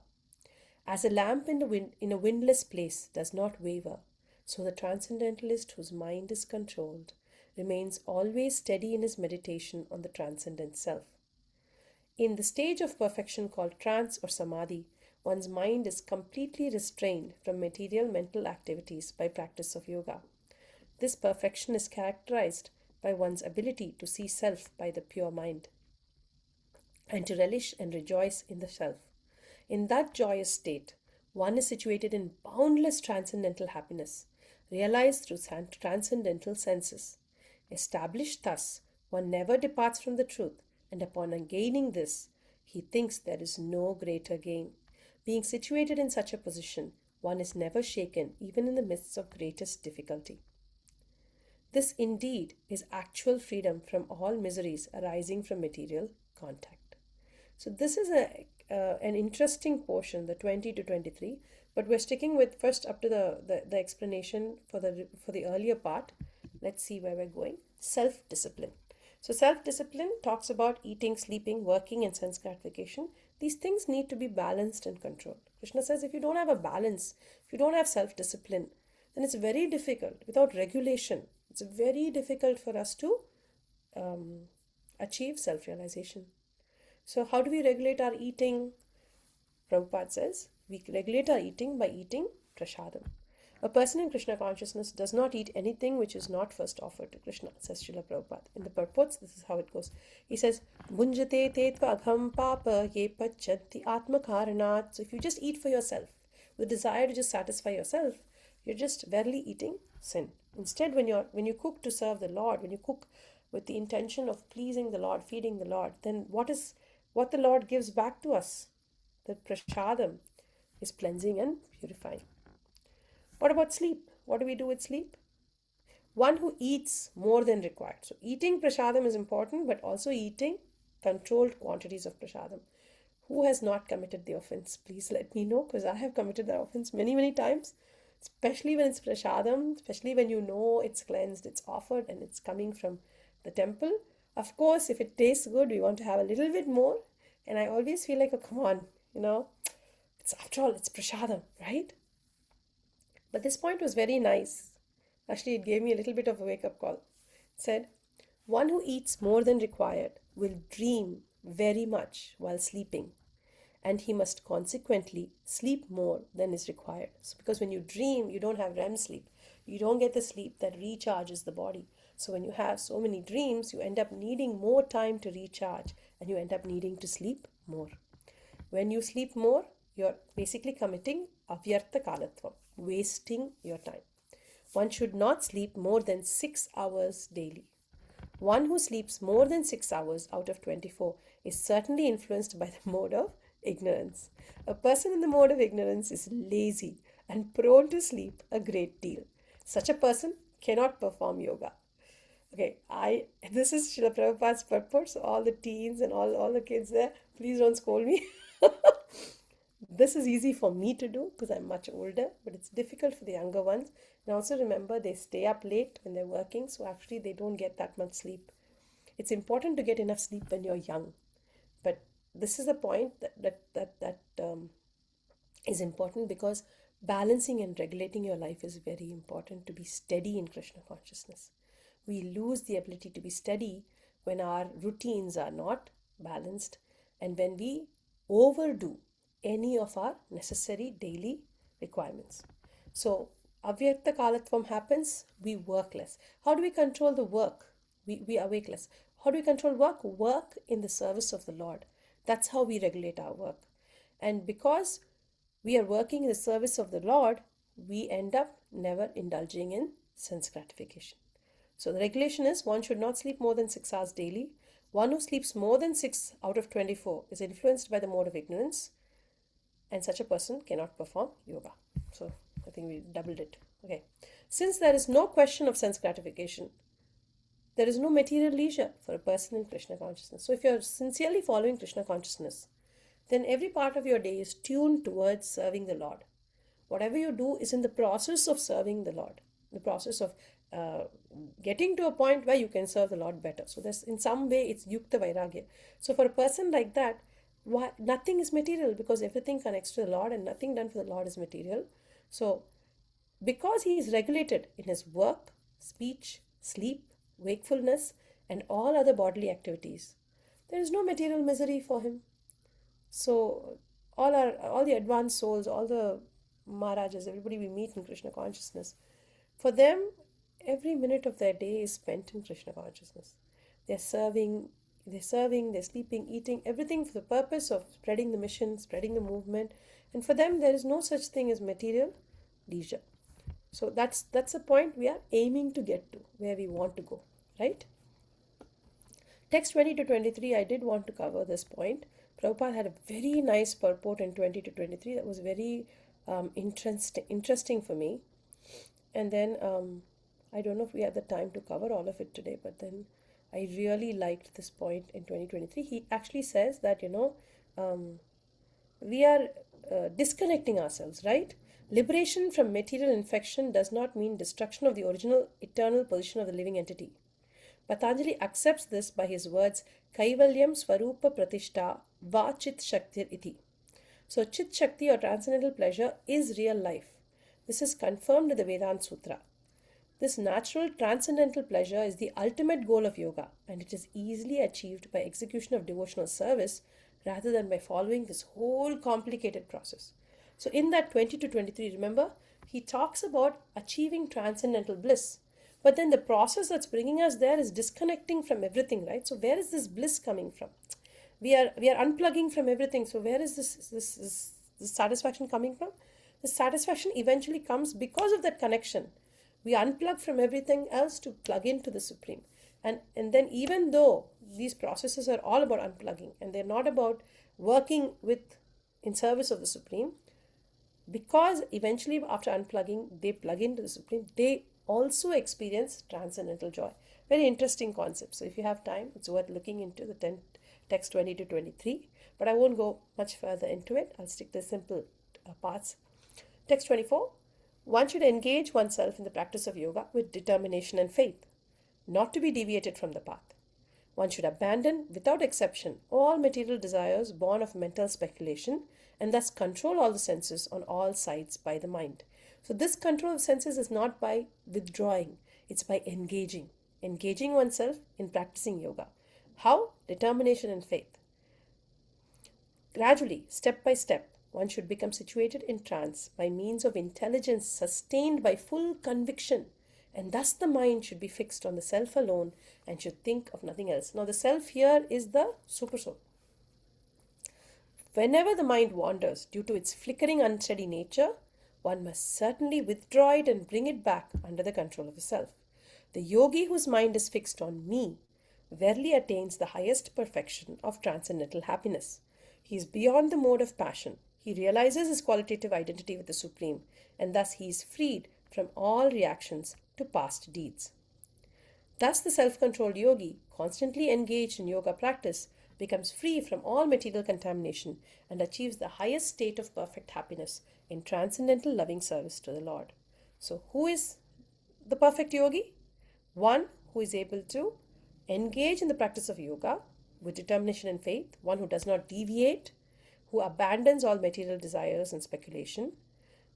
As a lamp in a windless place does not waver, so the transcendentalist whose mind is controlled remains always steady in his meditation on the transcendent self. In the stage of perfection called trance or samadhi, one's mind is completely restrained from material mental activities by practice of yoga. This perfection is characterized by one's ability to see self by the pure mind and to relish and rejoice in the self. In that joyous state, one is situated in boundless transcendental happiness, realized through transcendental senses. Established thus, one never departs from the truth, and upon gaining this, he thinks there is no greater gain. Being situated in such a position, one is never shaken even in the midst of greatest difficulty. This indeed is actual freedom from all miseries arising from material contact. So this is an interesting portion, the 20 to 23, but we're sticking with first up to the explanation for the earlier part. Let's see where we're going. Self-discipline. So self-discipline talks about eating, sleeping, working, and sense gratification. These things need to be balanced and controlled. Krishna says if you don't have a balance, if you don't have self-discipline, then it's very difficult. Without regulation, it's very difficult for us to achieve self-realization. So how do we regulate our eating? Prabhupada says we regulate our eating by eating prasadam. A person in Krishna consciousness does not eat anything which is not first offered to Krishna, says Srila Prabhupada. In the purports, this is how it goes. He says, Bhunjate tetva agham papa ye pachanti atma karanat. So if you just eat for yourself, with desire to just satisfy yourself, you're just barely eating sin. Instead, when you cook to serve the Lord, when you cook with the intention of pleasing the Lord, feeding the Lord, then what the Lord gives back to us? The prasadam is cleansing and purifying. What about sleep? What do we do with sleep? One who eats more than required. So eating prasadam is important, but also eating controlled quantities of prasadam. Who has not committed the offense? Please let me know, because I have committed the offense many, many times, especially when it's prasadam, especially when you know it's cleansed, it's offered, and it's coming from the temple. Of course, if it tastes good, we want to have a little bit more. And I always feel like, oh, come on, it's after all, it's prasadam, right? But this point was very nice. Actually, it gave me a little bit of a wake up call. It said, one who eats more than required will dream very much while sleeping, and he must consequently sleep more than is required. So, because when you dream, you don't have REM sleep, you don't get the sleep that recharges the body. So, when you have so many dreams, you end up needing more time to recharge, and you end up needing to sleep more. When you sleep more, you're basically committing avyartha kalatvam, wasting your time. One should not sleep more than 6 hours daily. One who sleeps more than 6 hours out of 24 is certainly influenced by the mode of ignorance. A person in the mode of ignorance is lazy and prone to sleep a great deal. Such a person cannot perform yoga. Okay, this is Srila Prabhupada's purport, so all the teens and all the kids there, please don't scold me. This is easy for me to do because I'm much older, but it's difficult for the younger ones. And also remember, they stay up late when they're working, so actually they don't get that much sleep. It's important to get enough sleep when you're young, but this is the point that is important, because balancing and regulating your life is very important to be steady in Krishna consciousness. We lose the ability to be steady when our routines are not balanced and when we overdo any of our necessary daily requirements. So, avyartha kalatvam happens, we work less. How do we control the work? We awake less. How do we control work? Work in the service of the Lord. That's how we regulate our work. And because we are working in the service of the Lord, we end up never indulging in sense gratification. So the regulation is one should not sleep more than 6 hours daily. One who sleeps more than 6 out of 24 is influenced by the mode of ignorance, and such a person cannot perform yoga. So I think we doubled it. Okay. Since there is no question of sense gratification, there is no material leisure for a person in Krishna consciousness. So if you're sincerely following Krishna consciousness, then every part of your day is tuned towards serving the Lord. Whatever you do is in the process of serving the Lord, the process of getting to a point where you can serve the Lord better. So there's, in some way, it's yukta vairagya. So for a person like that, nothing is material, because everything connects to the Lord and nothing done for the Lord is material. So because he is regulated in his work, speech, sleep, wakefulness, and all other bodily activities, there is no material misery for him. So all the advanced souls, all the Maharajas, everybody we meet in Krishna consciousness, for them, every minute of their day is spent in Krishna consciousness. They're serving, they're sleeping, eating, everything for the purpose of spreading the mission, spreading the movement. And for them, there is no such thing as material leisure. So that's the point we are aiming to get to, where we want to go, right? Text 20 to 23, I did want to cover this point. Prabhupada had a very nice purport in 20 to 23 that was very interesting for me. And then I don't know if we have the time to cover all of it today, but then I really liked this point in 2023. He actually says that, we are disconnecting ourselves, right? Liberation from material infection does not mean destruction of the original eternal position of the living entity. Patanjali accepts this by his words, Kaivalyam Swarupa Pratishta Va Chit Shaktir Iti. So, Chit Shakti or transcendental pleasure is real life. This is confirmed in the Vedanta Sutra. This natural transcendental pleasure is the ultimate goal of yoga, and it is easily achieved by execution of devotional service rather than by following this whole complicated process. So, in that 20 to 23, remember, he talks about achieving transcendental bliss. But then the process that's bringing us there is disconnecting from everything, right? So, where is this bliss coming from? We are unplugging from everything. So, where is this satisfaction coming from? The satisfaction eventually comes because of that connection. We unplug from everything else to plug into the Supreme. And then, even though these processes are all about unplugging and they're not about working with in service of the Supreme, because eventually after unplugging they plug into the Supreme, they also experience transcendental joy. Very interesting concept. So if you have time, it's worth looking into the text 20 to 23, but I won't go much further into it. I'll stick to the simple parts. Text 24: one should engage oneself in the practice of yoga with determination and faith, not to be deviated from the path. One should abandon, without exception, all material desires born of mental speculation and thus control all the senses on all sides by the mind. So, this control of senses is not by withdrawing, it's by engaging oneself in practicing yoga. How? Determination and faith. Gradually, step by step, one should become situated in trance by means of intelligence sustained by full conviction, and thus the mind should be fixed on the self alone and should think of nothing else. Now, the self here is the supersoul. Whenever the mind wanders due to its flickering, unsteady nature, one must certainly withdraw it and bring it back under the control of the self. The yogi whose mind is fixed on me verily attains the highest perfection of transcendental happiness. He is beyond the mode of passion. He realizes his qualitative identity with the Supreme, and thus he is freed from all reactions to past deeds. Thus, the self controlled yogi, constantly engaged in yoga practice, becomes free from all material contamination and achieves the highest state of perfect happiness in transcendental loving service to the Lord. So, who is the perfect yogi? One who is able to engage in the practice of yoga with determination and faith, one who does not deviate, who abandons all material desires and speculation.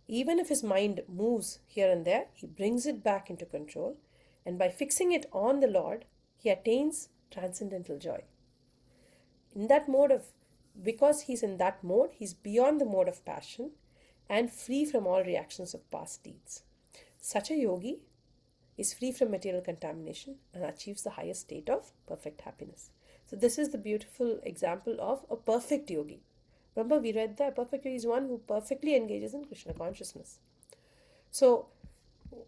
Even if his mind moves here and there, he brings it back into control, and by fixing it on the Lord, he attains transcendental joy. In that mode of, because he's in that mode, he's beyond the mode of passion and free from all reactions of past deeds. Such a yogi is free from material contamination and achieves the highest state of perfect happiness. So this is the beautiful example of a perfect yogi. Remember, we read that perfect yogi is one who perfectly engages in Krishna consciousness. So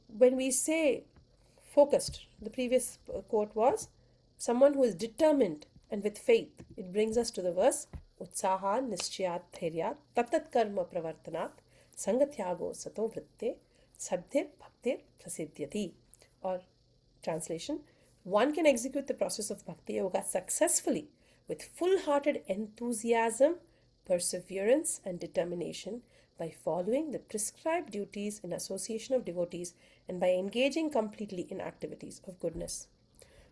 when we say focused, the previous quote was someone who is determined and with faith. It brings us to the verse Utsaha Nischyat Thairyat Tatat Karma Pravartanat Sangatyago Sato Vritte Sadhir Bhaktir Prasiddhyati. Or translation: one can execute the process of Bhakti Yoga successfully with full-hearted enthusiasm, perseverance and determination by following the prescribed duties in association of devotees and by engaging completely in activities of goodness.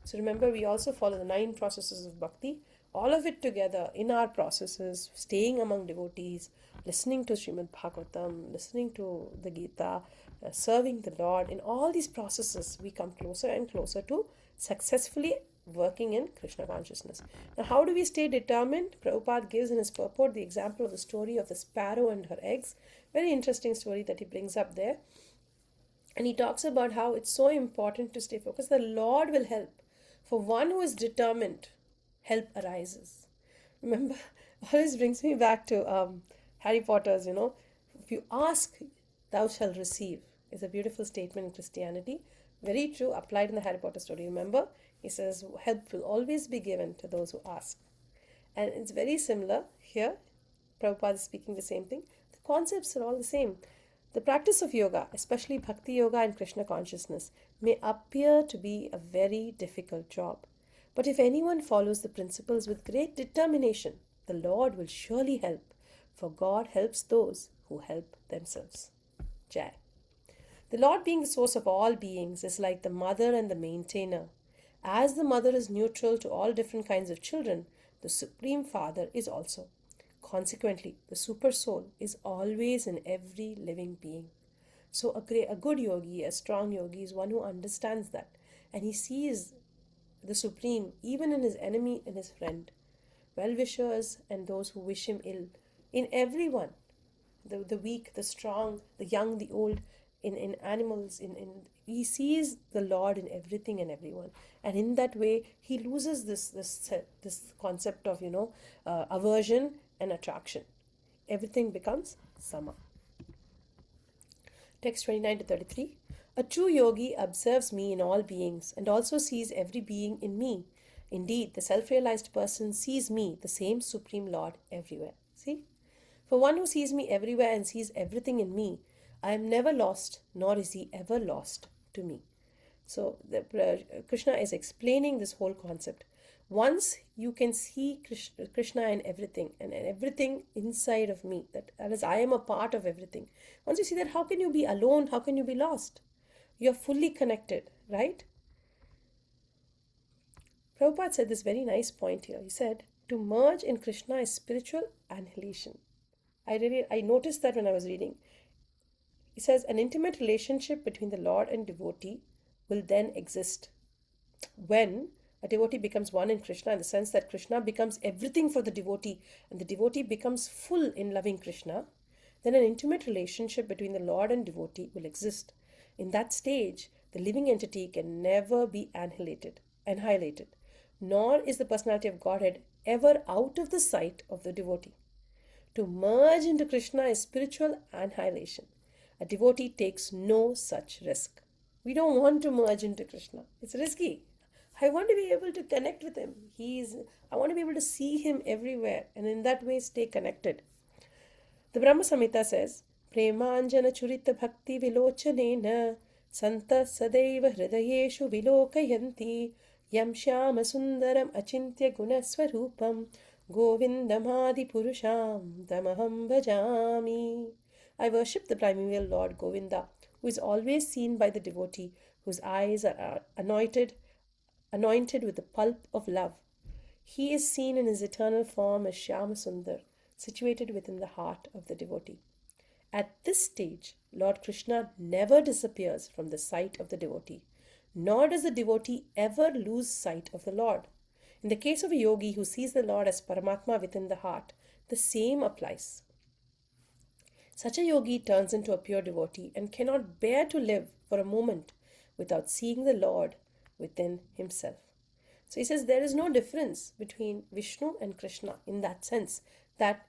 So remember, we also follow the 9 processes of bhakti, all of it together in our processes, staying among devotees, listening to Srimad Bhagavatam, listening to the Gita, serving the Lord. In all these processes, we come closer and closer to successfully working in Krishna consciousness. Now, how do we stay determined? Prabhupada gives in his purport the example of the story of the sparrow and her eggs. Very interesting story that he brings up there. And he talks about how it's so important to stay focused. The Lord will help. For one who is determined, help arises. Remember, always brings me back to Harry Potter's, if you ask, thou shalt receive, is a beautiful statement in Christianity. Very true, applied in the Harry Potter story. Remember, he says, help will always be given to those who ask. And it's very similar here. Prabhupada is speaking the same thing. The concepts are all the same. The practice of yoga, especially bhakti yoga and Krishna consciousness, may appear to be a very difficult job. But if anyone follows the principles with great determination, the Lord will surely help, for God helps those who help themselves. Jai. The Lord, being the source of all beings, is like the mother and the maintainer. As the mother is neutral to all different kinds of children, the Supreme Father is also. Consequently, the Super Soul is always in every living being. So a good yogi, a strong yogi, is one who understands that, and he sees the Supreme even in his enemy and his friend, well-wishers and those who wish him ill, in everyone, the weak, the strong, the young, the old, in animals, he sees the Lord in everything and everyone, and in that way he loses this concept of aversion and attraction. Everything becomes sama. Text 29 to 33. A true yogi observes me in all beings and also sees every being in me. Indeed, the self realized person sees me, the same Supreme Lord, everywhere. See? For one who sees me everywhere and sees everything in me, I am never lost, nor is he ever lost to me. So Krishna is explaining this whole concept. Once you can see Krishna in everything and everything inside of me, that is, I am a part of everything. Once you see that, how can you be alone? How can you be lost? You're fully connected, right? Prabhupada said this very nice point here. He said, to merge in Krishna is spiritual annihilation. I noticed that when I was reading. He says, an intimate relationship between the Lord and devotee will then exist when a devotee becomes one in Krishna, in the sense that Krishna becomes everything for the devotee and the devotee becomes full in loving Krishna. Then an intimate relationship between the Lord and devotee will exist. In that stage, the living entity can never be annihilated, nor is the personality of Godhead ever out of the sight of the devotee. To merge into Krishna is spiritual annihilation. A devotee takes no such risk. We don't want to merge into Krishna. It's risky. I want to be able to connect with him. I want to be able to see him everywhere and in that way stay connected. The Brahma Samhita says, Premanjana Churita Bhakti Vilochanena Santa Sadaiva Hridayeshu Vilokayanti Yam Shyama Sundaram Achintya Gunaswarupam Govindamadi Purusham Tamaham Bhajami. I worship the primeval Lord Govinda, who is always seen by the devotee, whose eyes are anointed with the pulp of love. He is seen in his eternal form as Shyama Sundar, situated within the heart of the devotee. At this stage, Lord Krishna never disappears from the sight of the devotee, nor does the devotee ever lose sight of the Lord. In the case of a yogi who sees the Lord as Paramatma within the heart, the same applies. Such a yogi turns into a pure devotee and cannot bear to live for a moment without seeing the Lord within himself. So he says there is no difference between Vishnu and Krishna in that sense, that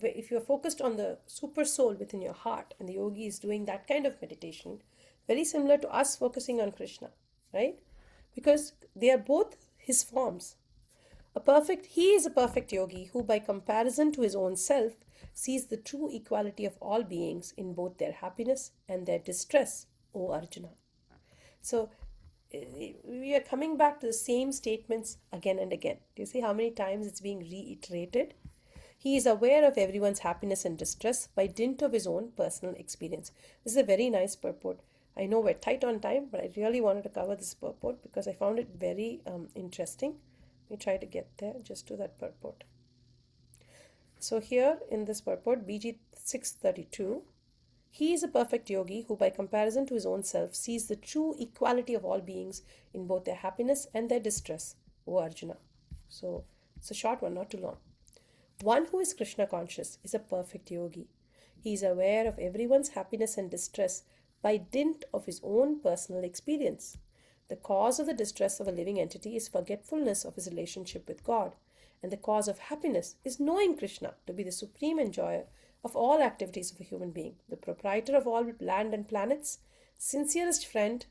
if you're focused on the super soul within your heart and the yogi is doing that kind of meditation, very similar to us focusing on Krishna, right? Because they are both his forms. He is a perfect yogi who, by comparison to his own self, sees the true equality of all beings in both their happiness and their distress, O Arjuna. So we are coming back to the same statements again and again. Do you see how many times it's being reiterated? He is aware of everyone's happiness and distress by dint of his own personal experience. This is a very nice purport. I know we're tight on time, but I really wanted to cover this purport because I found it very interesting. Let me try to get there just to that purport. So here in this purport, BG 632, he is a perfect yogi who, by comparison to his own self, sees the true equality of all beings in both their happiness and their distress, O Arjuna. So it's a short one, not too long. One who is Krishna conscious is a perfect yogi. He is aware of everyone's happiness and distress by dint of his own personal experience. The cause of the distress of a living entity is forgetfulness of his relationship with God, and the cause of happiness is knowing Krishna to be the supreme enjoyer of all activities of a human being, the proprietor of all land and planets, sincerest friend.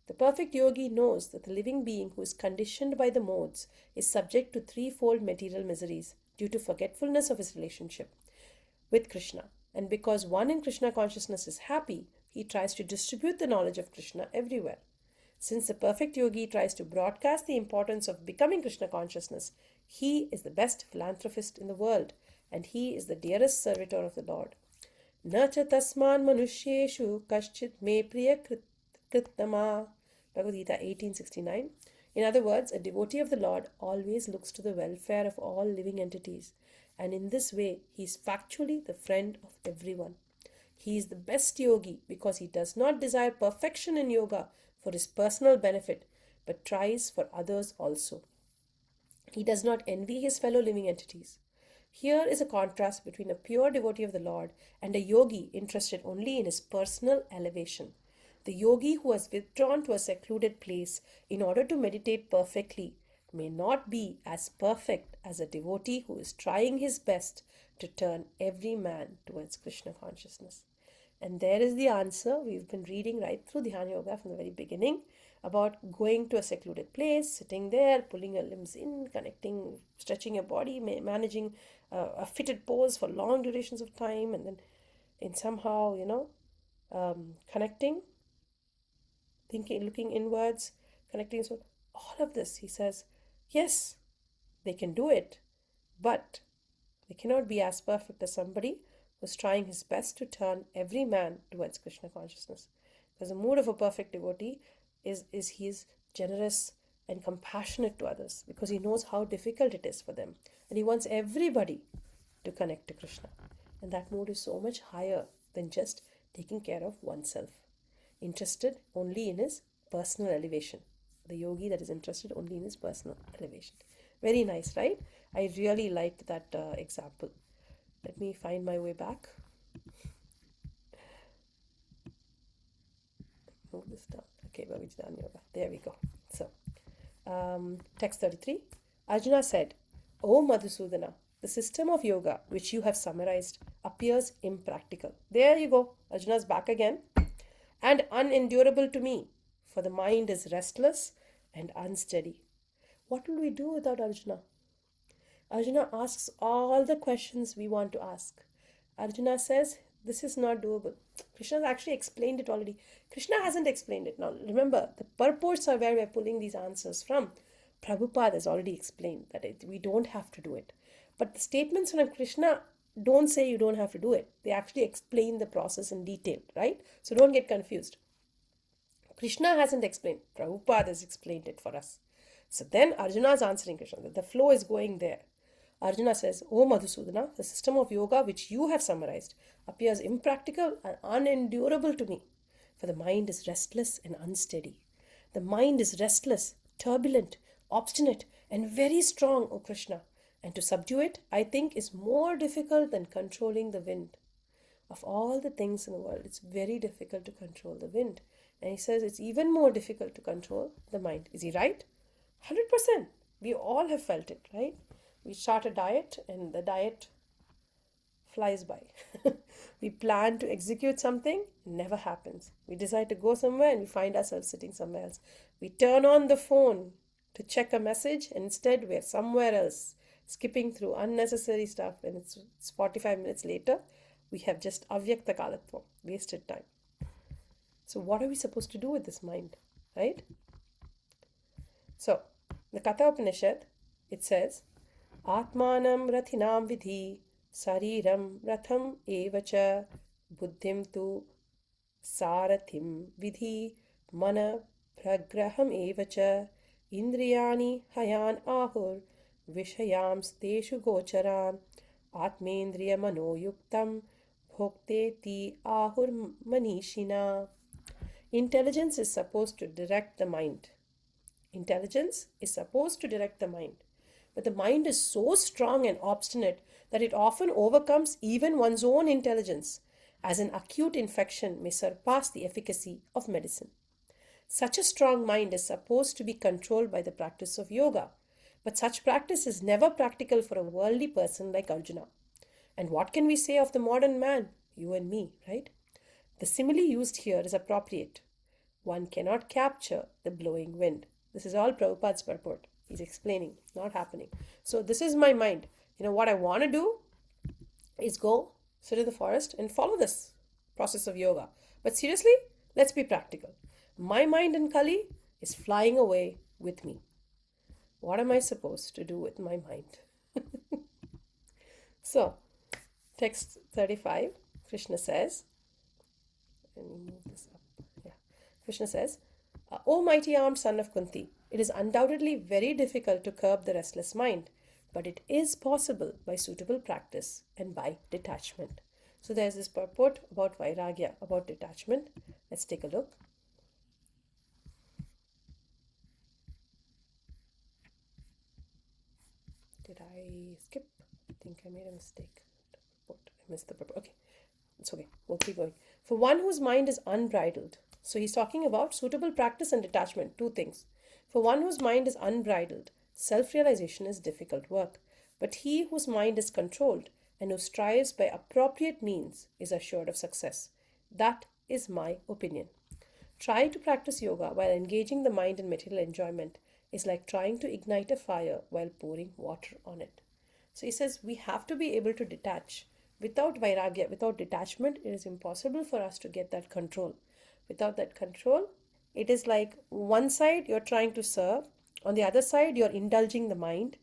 The perfect yogi knows that the living being who is conditioned by the modes is subject to threefold material miseries due to forgetfulness of his relationship with Krishna. And because one in Krishna consciousness is happy, he tries to distribute the knowledge of Krishna everywhere. Since the perfect yogi tries to broadcast the importance of becoming Krishna consciousness, he is the best philanthropist in the world, and he is the dearest servitor of the Lord. Nacha tasman manushyeshu kaschit me priya kritama. Bhagavad Gita 1869. In other words, a devotee of the Lord always looks to the welfare of all living entities, and in this way he is factually the friend of everyone. He is the best yogi because he does not desire perfection in yoga for his personal benefit, but tries for others also. He does not envy his fellow living entities. Here is a contrast between a pure devotee of the Lord and a yogi interested only in his personal elevation. The yogi who has withdrawn to a secluded place in order to meditate perfectly may not be as perfect as a devotee who is trying his best to turn every man towards Krishna consciousness. And there is the answer. We've been reading right through Dhyana Yoga from the very beginning about going to a secluded place, sitting there, pulling your limbs in, connecting, stretching your body, managing a fitted pose for long durations of time, and then in somehow, connecting, thinking, looking inwards, connecting. So all of this, he says, yes, they can do it, but they cannot be as perfect as somebody who's trying his best to turn every man towards Krishna consciousness. Because the mood of a perfect devotee is he is generous and compassionate to others because he knows how difficult it is for them. And he wants everybody to connect to Krishna. And that mood is so much higher than just taking care of oneself. Interested only in his personal elevation. The yogi that is interested only in his personal elevation. Very nice, right? I really like that example. Let me find my way back. Move this down. Okay, Bhagavad Yoga. There we go. So, text 33. Arjuna said, O Madhusudana, the system of yoga which you have summarized appears impractical. There you go. Arjuna's back again. And unendurable to me, for the mind is restless and unsteady. What will we do without Arjuna? Arjuna asks all the questions we want to ask. Arjuna says, this is not doable. Krishna has actually explained it already. Krishna hasn't explained it. Now, remember, the purports are where we're pulling these answers from. Prabhupada has already explained that we don't have to do it. But the statements from Krishna don't say you don't have to do it. They actually explain the process in detail, right? So don't get confused. Krishna hasn't explained. Prabhupada has explained it for us. So then Arjuna is answering Krishna. The flow is going there. Arjuna says, O Madhusudana, the system of yoga which you have summarized appears impractical and unendurable to me, for the mind is restless and unsteady. The mind is restless, turbulent, obstinate, and very strong, O Krishna, and to subdue it, I think, is more difficult than controlling the wind. Of all the things in the world, it's very difficult to control the wind. And he says it's even more difficult to control the mind. Is he right? 100%. We all have felt it, right? We start a diet and the diet flies by. We plan to execute something, never happens. We decide to go somewhere and we find ourselves sitting somewhere else. We turn on the phone to check a message and instead we're somewhere else, skipping through unnecessary stuff, and it's 45 minutes later, we have just avyakta kalatvam, wasted time. So what are we supposed to do with this mind, right? So, the Katha Upanishad, it says, Atmanam rathinam vidhi, sariram ratham evacha, buddhim tu sarathim vidhi, mana pragraham evacha, indriyani hayan ahur, vishayams teshu gocharam, atmendriya manoyuktam, bhokteti ahur manishina. Intelligence is supposed to direct the mind. Intelligence is supposed to direct the mind. But the mind is so strong and obstinate that it often overcomes even one's own intelligence, as an acute infection may surpass the efficacy of medicine. Such a strong mind is supposed to be controlled by the practice of yoga, but such practice is never practical for a worldly person like Arjuna. And what can we say of the modern man, you and me, right? The simile used here is appropriate. One cannot capture the blowing wind. This is all Prabhupada's purport. He's explaining, not happening. So this is my mind. What I want to do is go sit in the forest and follow this process of yoga. But seriously, let's be practical. My mind in Kali is flying away with me. What am I supposed to do with my mind? So, text 35, Krishna says, let me move this up. Yeah. Krishna says, O mighty armed son of Kunti, it is undoubtedly very difficult to curb the restless mind, but it is possible by suitable practice and by detachment. So there's this purport about Vairagya, about detachment. Let's take a look. Did I skip? I think I made a mistake. I missed the purport. Okay, it's okay. We'll keep going. For one whose mind is unbridled. So he's talking about suitable practice and detachment, two things. For one whose mind is unbridled, self realization is difficult work. But he whose mind is controlled and who strives by appropriate means is assured of success. That is my opinion. Try to practice yoga while engaging the mind in material enjoyment is like trying to ignite a fire while pouring water on it. So he says we have to be able to detach. Without vairagya, without detachment, it is impossible for us to get that control. Without that control, it is like one side you're trying to serve, on the other side you're indulging the mind.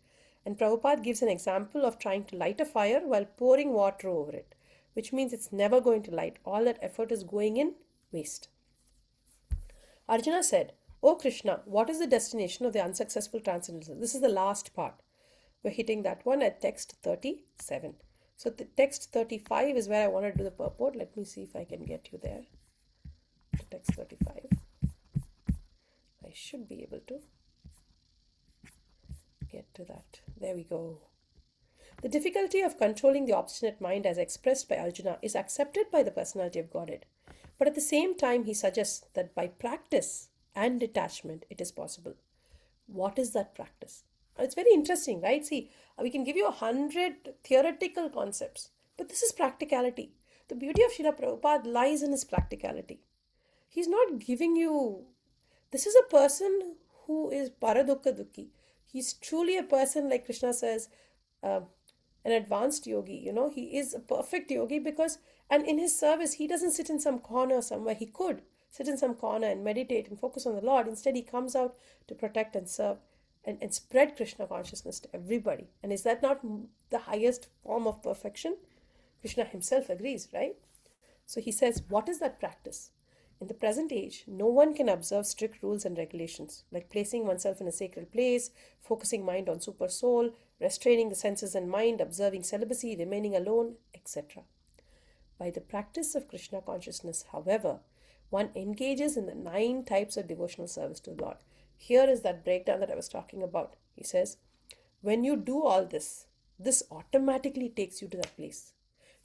And Prabhupada gives an example of trying to light a fire while pouring water over it, which means it's never going to light. All that effort is going in waste. Arjuna said, O Krishna, what is the destination of the unsuccessful transcendental? This is the last part. We're hitting that one at text 37. So the text 35 is where I want to do the purport. Let me see if I can get you there. Text 35. I should be able to get to that. There we go. The difficulty of controlling the obstinate mind as expressed by Arjuna is accepted by the personality of Godhead. But at the same time, he suggests that by practice and detachment, it is possible. What is that practice? It's very interesting, right? See, we can give you 100 theoretical concepts, but this is practicality. The beauty of Srila Prabhupada lies in his practicality. He's not giving you. This is a person who is paradukka dukki. He's truly a person, like Krishna says, uh, an advanced yogi. He is a perfect yogi because, and in his service, he doesn't sit in some corner somewhere. He could sit in some corner and meditate and focus on the Lord. Instead, he comes out to protect and serve and spread Krishna consciousness to everybody. And is that not the highest form of perfection? Krishna himself agrees, right? So he says, what is that practice? In the present age, no one can observe strict rules and regulations, like placing oneself in a sacred place, focusing mind on super soul, restraining the senses and mind, observing celibacy, remaining alone, etc. By the practice of Krishna consciousness, however, one engages in the 9 types of devotional service to the Lord. Here is that breakdown that I was talking about. He says, when you do all this, this automatically takes you to that place.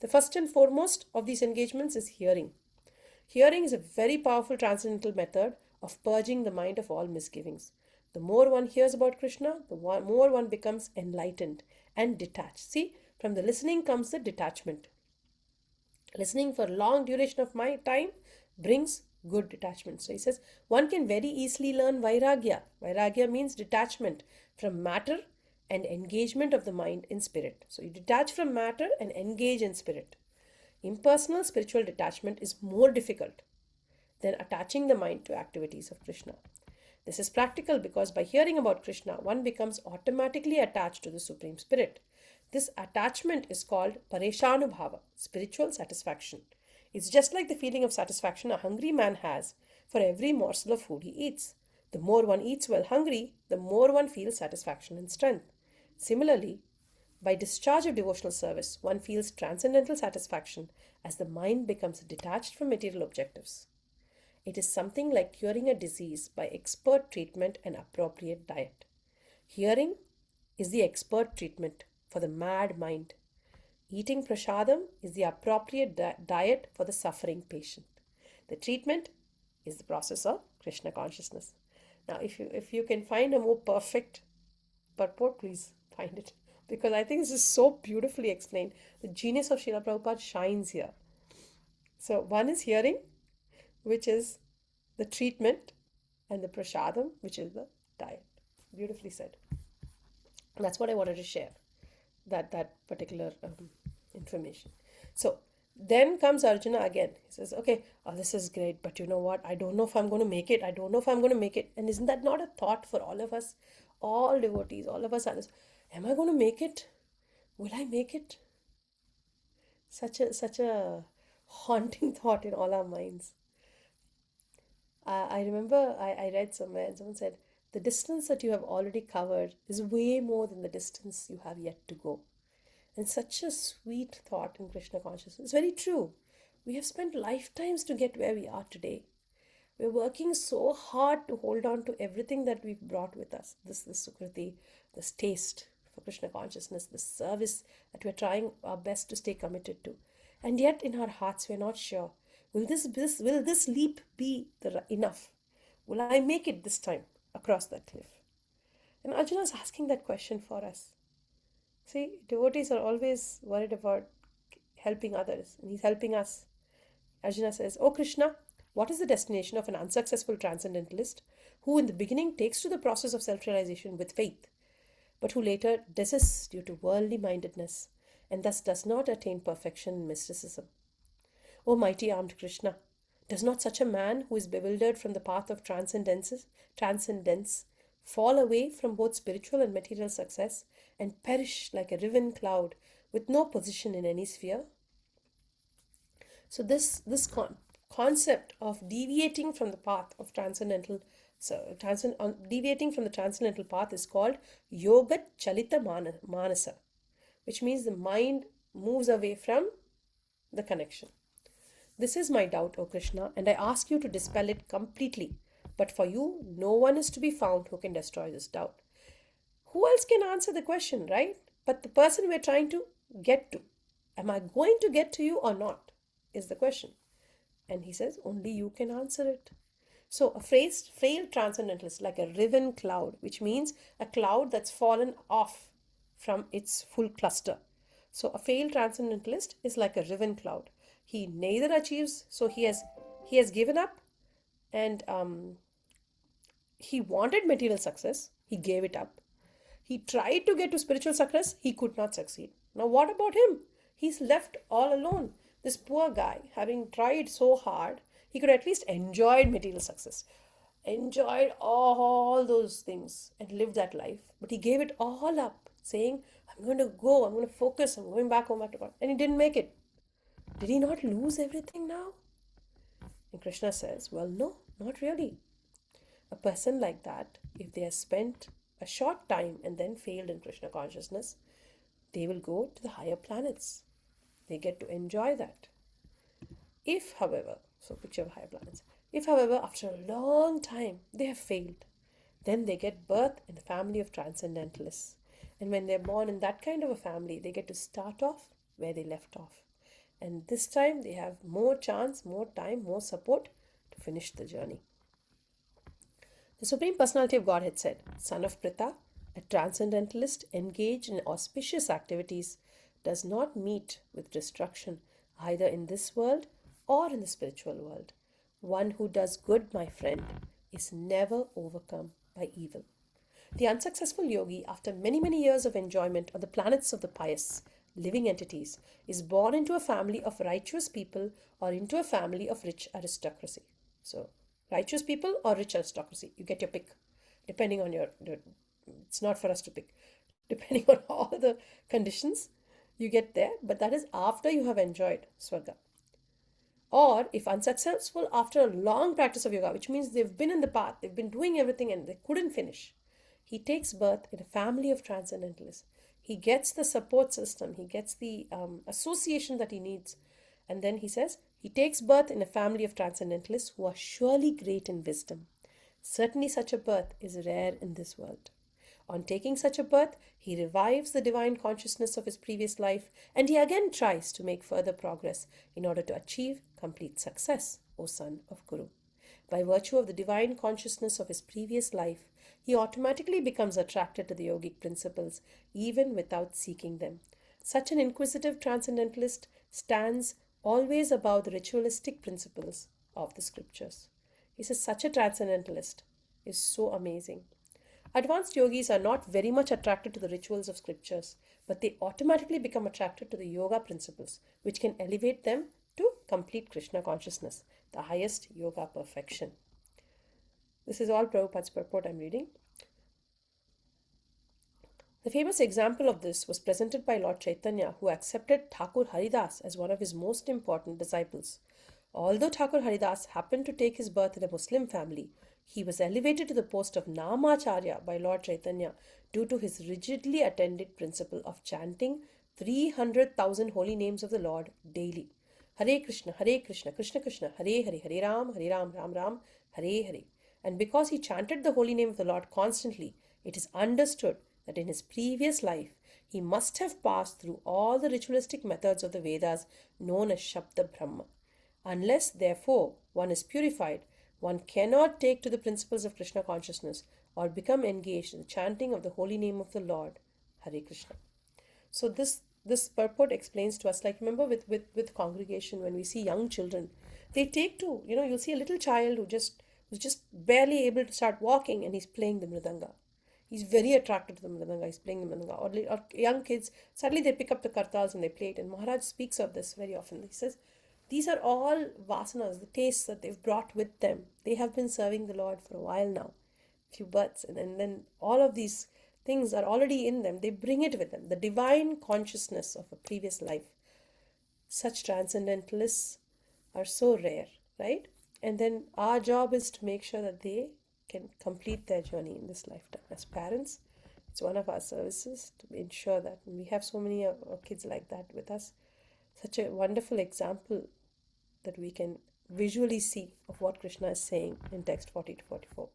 The first and foremost of these engagements is hearing. Hearing is a very powerful transcendental method of purging the mind of all misgivings. The more one hears about Krishna, the more one becomes enlightened and detached. See, from the listening comes the detachment. Listening for long duration of my time brings good detachment. So he says one can very easily learn vairagya. Vairagya means detachment from matter and engagement of the mind in spirit. So you detach from matter and engage in spirit. Impersonal spiritual detachment is more difficult than attaching the mind to activities of Krishna. This is practical because by hearing about Krishna, one becomes automatically attached to the Supreme Spirit. This attachment is called pareshanubhava, spiritual satisfaction. It's just like the feeling of satisfaction a hungry man has for every morsel of food he eats. The more one eats while hungry, the more one feels satisfaction and strength. Similarly, by discharge of devotional service, one feels transcendental satisfaction as the mind becomes detached from material objectives. It is something like curing a disease by expert treatment and appropriate diet. Hearing is the expert treatment for the mad mind. Eating prasadam is the appropriate diet for the suffering patient. The treatment is the process of Krishna consciousness. Now, if you can find a more perfect purport, please find it, because I think this is so beautifully explained. The genius of Srila Prabhupada shines here. So one is hearing, which is the treatment, and the prasadam, which is the diet. Beautifully said. And that's what I wanted to share. That particular information. So then comes Arjuna again. He says, "Okay, this is great, but you know what? I don't know if I'm going to make it. I don't know if I'm going to make it." And isn't that not a thought for all of us, all devotees, all of us others? Am I going to make it? Will I make it? Such a haunting thought in all our minds. I remember I read somewhere and someone said, the distance that you have already covered is way more than the distance you have yet to go. And such a sweet thought in Krishna consciousness. It's very true. We have spent lifetimes to get where we are today. We're working so hard to hold on to everything that we've brought with us. This Sukriti, this taste for Krishna consciousness, this service that we're trying our best to stay committed to. And yet in our hearts we're not sure. Will this leap be enough? Will I make it this time across that cliff? And Arjuna is asking that question for us. See, devotees are always worried about helping others, and he's helping us. Arjuna says, "O Krishna, what is the destination of an unsuccessful transcendentalist who in the beginning takes to the process of self-realization with faith, but who later desists due to worldly mindedness and thus does not attain perfection in mysticism? O mighty armed Krishna, does not such a man who is bewildered from the path of transcendence fall away from both spiritual and material success and perish like a riven cloud with no position in any sphere?" So this concept of deviating from the path of deviating from the transcendental path is called yoga chalita manasa, which means the mind moves away from the connection. This is my doubt, O Krishna, and I ask you to dispel it completely. But for you, no one is to be found who can destroy this doubt. Who else can answer the question, right? But the person we're trying to get to. Am I going to get to you or not? Is the question. And he says, only you can answer it. So a failed transcendentalist, like a riven cloud, which means a cloud that's fallen off from its full cluster. So a failed transcendentalist is like a riven cloud. He neither achieves, so he has given up, and he wanted material success, he gave it up. He tried to get to spiritual success, he could not succeed. Now, what about him? He's left all alone. This poor guy, having tried so hard, he could at least enjoy material success, enjoyed all those things, and lived that life. But he gave it all up, saying, I'm going to go, I'm going to focus, I'm going back home to God. And he didn't make it. Did he not lose everything now? And Krishna says, well, no, not really. A person like that, if they have spent a short time and then failed in Krishna consciousness, they will go to the higher planets. They get to enjoy that. If, however, so picture of higher planets, if, however, after a long time they have failed, then they get birth in a family of transcendentalists. And when they're born in that kind of a family, they get to start off where they left off. And this time they have more chance, more time, more support to finish the journey. The Supreme Personality of Godhead said, Son of Pritha, a transcendentalist engaged in auspicious activities does not meet with destruction either in this world or in the spiritual world. One who does good, my friend, is never overcome by evil. The unsuccessful yogi, after many, many years of enjoyment on the planets of the pious, living entities, is born into a family of righteous people or into a family of rich aristocracy. So, righteous people or rich aristocracy, you get your pick, depending on it's not for us to pick. Depending on all the conditions, you get there, but that is after you have enjoyed Swarga. Or if unsuccessful after a long practice of yoga, which means they've been in the path, they've been doing everything and they couldn't finish, he takes birth in a family of transcendentalists. He gets the support system, he gets the association that he needs. And then he says, he takes birth in a family of transcendentalists who are surely great in wisdom. Certainly such a birth is rare in this world. On taking such a birth, he revives the divine consciousness of his previous life and he again tries to make further progress in order to achieve complete success, O son of Guru. By virtue of the divine consciousness of his previous life, he automatically becomes attracted to the yogic principles even without seeking them. Such an inquisitive transcendentalist stands always above the ritualistic principles of the scriptures. He says such a transcendentalist is so amazing. Advanced yogis are not very much attracted to the rituals of scriptures, but they automatically become attracted to the yoga principles, which can elevate them to complete Krishna consciousness, the highest yoga perfection. This is all Prabhupada's purport I'm reading. The famous example of this was presented by Lord Chaitanya, who accepted Thakur Haridas as one of his most important disciples. Although Thakur Haridas happened to take his birth in a Muslim family, he was elevated to the post of Namacharya by Lord Chaitanya due to his rigidly attended principle of chanting 300,000 holy names of the Lord daily. Hare Krishna, Krishna Krishna, Hare Hare, Hare Ram, Ram Ram, Hare Hare. And because he chanted the holy name of the Lord constantly, it is understood that in his previous life he must have passed through all the ritualistic methods of the Vedas known as Shabda Brahma. Unless, therefore, one is purified, one cannot take to the principles of Krishna consciousness or become engaged in the chanting of the holy name of the Lord. Hare Krishna. So this purport explains to us, like remember with congregation, when we see young children, they take to, you'll see a little child who's just barely able to start walking, and he's playing the mridanga. He's very attracted to the mridanga. He's playing the mridanga. Or young kids, suddenly they pick up the kartals and they play it. And Maharaj speaks of this very often. He says, these are all vasanas, the tastes that they've brought with them. They have been serving the Lord for a while now, few births, and then all of these things are already in them. They bring it with them, the divine consciousness of a previous life. Such transcendentalists are so rare, right? And then our job is to make sure that they can complete their journey in this lifetime. As parents, it's one of our services to ensure that. And we have so many of our kids like that with us. Such a wonderful example that we can visually see of what Krishna is saying in text 40 to 44.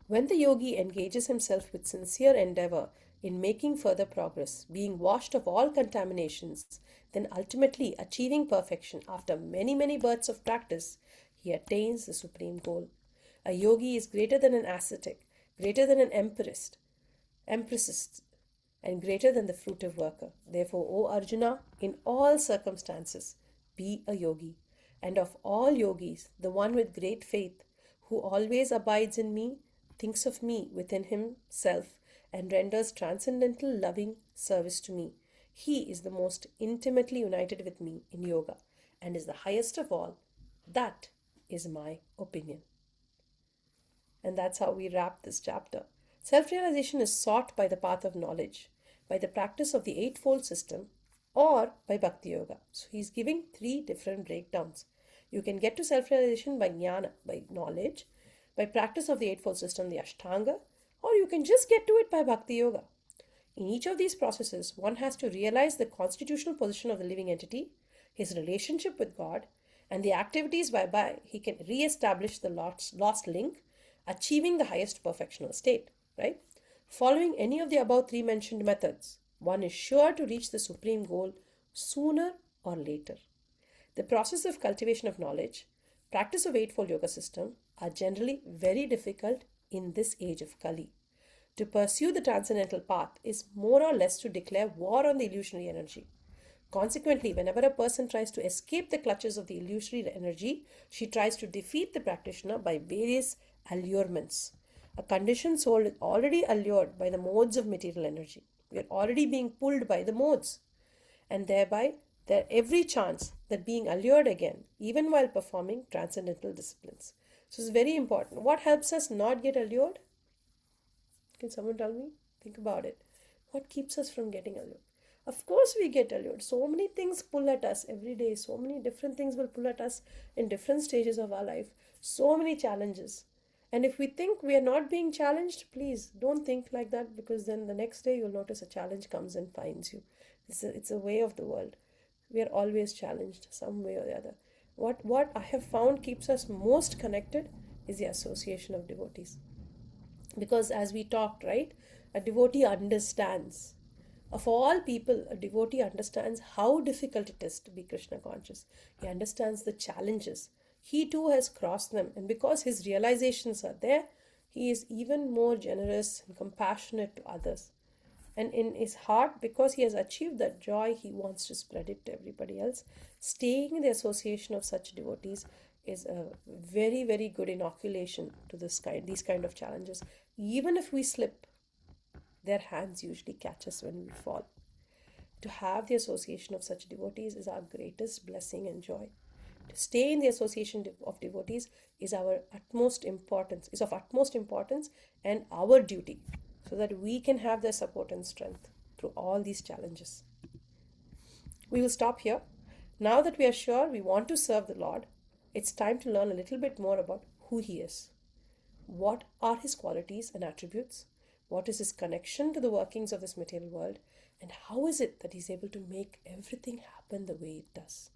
When the yogi engages himself with sincere endeavor in making further progress, being washed of all contaminations, then ultimately achieving perfection after many, many births of practice, he attains the supreme goal. A yogi is greater than an ascetic, greater than an empressist, and greater than the fruitive worker. Therefore, O Arjuna, in all circumstances, be a yogi. And of all yogis, the one with great faith, who always abides in me, thinks of me within himself, and renders transcendental loving service to me. He is the most intimately united with me in yoga, and is the highest of all. That is my opinion. And that's how we wrap this chapter. Self-realization is sought by the path of knowledge, by the practice of the eightfold system, or by Bhakti Yoga. So he's giving three different breakdowns. You can get to self-realization by jnana, by knowledge, by practice of the eightfold system, the Ashtanga, or you can just get to it by Bhakti Yoga. In each of these processes, one has to realize the constitutional position of the living entity, his relationship with God, and the activities whereby he can re-establish the lost link, achieving the highest perfectional state, right? Following any of the above three mentioned methods, one is sure to reach the supreme goal sooner or later. The process of cultivation of knowledge, practice of eightfold yoga system are generally very difficult in this age of Kali. To pursue the transcendental path is more or less to declare war on the illusionary energy. Consequently, whenever a person tries to escape the clutches of the illusory energy, she tries to defeat the practitioner by various allurements. A conditioned soul is already allured by the modes of material energy. We are already being pulled by the modes, and thereby there every chance that being allured again, even while performing transcendental disciplines. So it's very important. What helps us not get allured? Can someone tell me? Think about it. What keeps us from getting allured? Of course we get allured. So many things pull at us every day. So many different things will pull at us in different stages of our life. So many challenges. And if we think we are not being challenged, please don't think like that, because then the next day you'll notice a challenge comes and finds you. It's a way of the world. We are always challenged some way or the other. What I have found keeps us most connected is the association of devotees. Because as we talked, right, a devotee understands. Of all people, a devotee understands how difficult it is to be Krishna conscious. He understands the challenges. He too has crossed them, and because his realizations are there, he is even more generous and compassionate to others. And in his heart, because he has achieved that joy, he wants to spread it to everybody else. Staying in the association of such devotees is a very, very good inoculation to these kind of challenges. Even if we slip, their hands usually catch us when we fall. To have the association of such devotees is our greatest blessing and joy. To stay in the association of devotees is of utmost importance and our duty, so that we can have their support and strength through all these challenges. We will stop here. Now that we are sure we want to serve the Lord, it's time to learn a little bit more about who He is. What are His qualities and attributes? What is His connection to the workings of this material world? And how is it that he's able to make everything happen the way it does?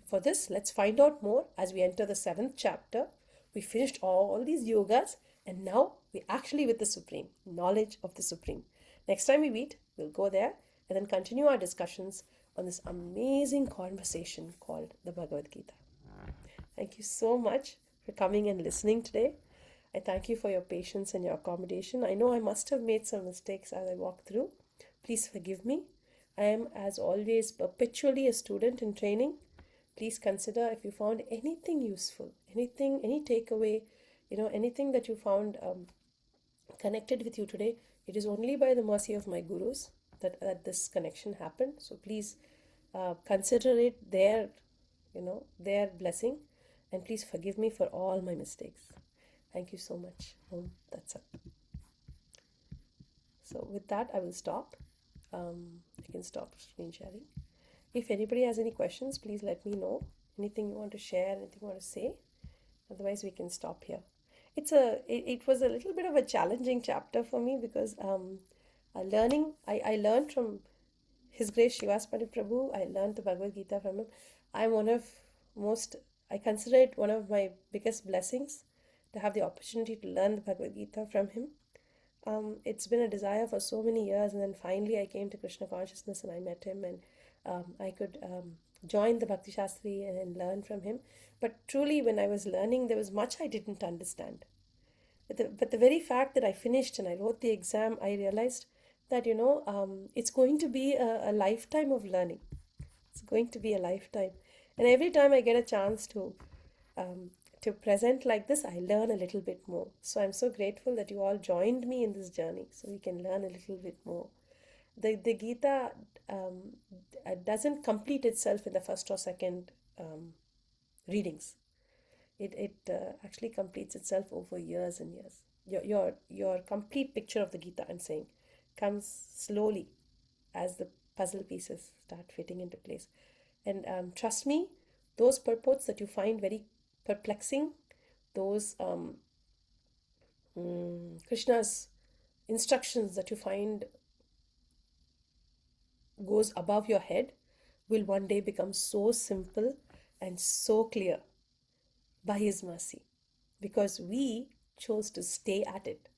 For this, let's find out more as we enter the seventh chapter. We finished all these yogas, and now we're actually with the Supreme, knowledge of the Supreme. Next time we meet, we'll go there and then continue our discussions on this amazing conversation called the Bhagavad Gita. Thank you so much for coming and listening today. I thank you for your patience and your accommodation. I know I must have made some mistakes as I walked through. Please forgive me. I am, as always, perpetually a student in training. Please consider if you found anything useful, anything, any takeaway, anything that you found connected with you today. It is only by the mercy of my gurus that this connection happened. So please consider it their blessing, and please forgive me for all my mistakes. Thank you so much. That's it. So with that, I will stop. I can stop screen sharing. If anybody has any questions, please let me know. Anything you want to share, anything you want to say. Otherwise, we can stop here. It was a little bit of a challenging chapter for me because I learned from His Grace Shivasmani Prabhu. I learned the Bhagavad Gita from him. I'm one of most, I consider it one of my biggest blessings to have the opportunity to learn the Bhagavad Gita from him. It's been a desire for so many years, and then finally I came to Krishna consciousness and I met him, and I could join the Bhakti Shastri and learn from him. But truly, when I was learning, there was much I didn't understand. But the very fact that I finished and I wrote the exam, I realized that, it's going to be a lifetime of learning. It's going to be a lifetime. And every time I get a chance to present like this, I learn a little bit more. So I'm so grateful that you all joined me in this journey so we can learn a little bit more. The Gita doesn't complete itself in the first or second readings. It actually completes itself over years and years. Your complete picture of the Gita, I'm saying, comes slowly as the puzzle pieces start fitting into place. And trust me, those purports that you find very perplexing, those Krishna's instructions that you find goes above your head, will one day become so simple and so clear by His mercy, because we chose to stay at it.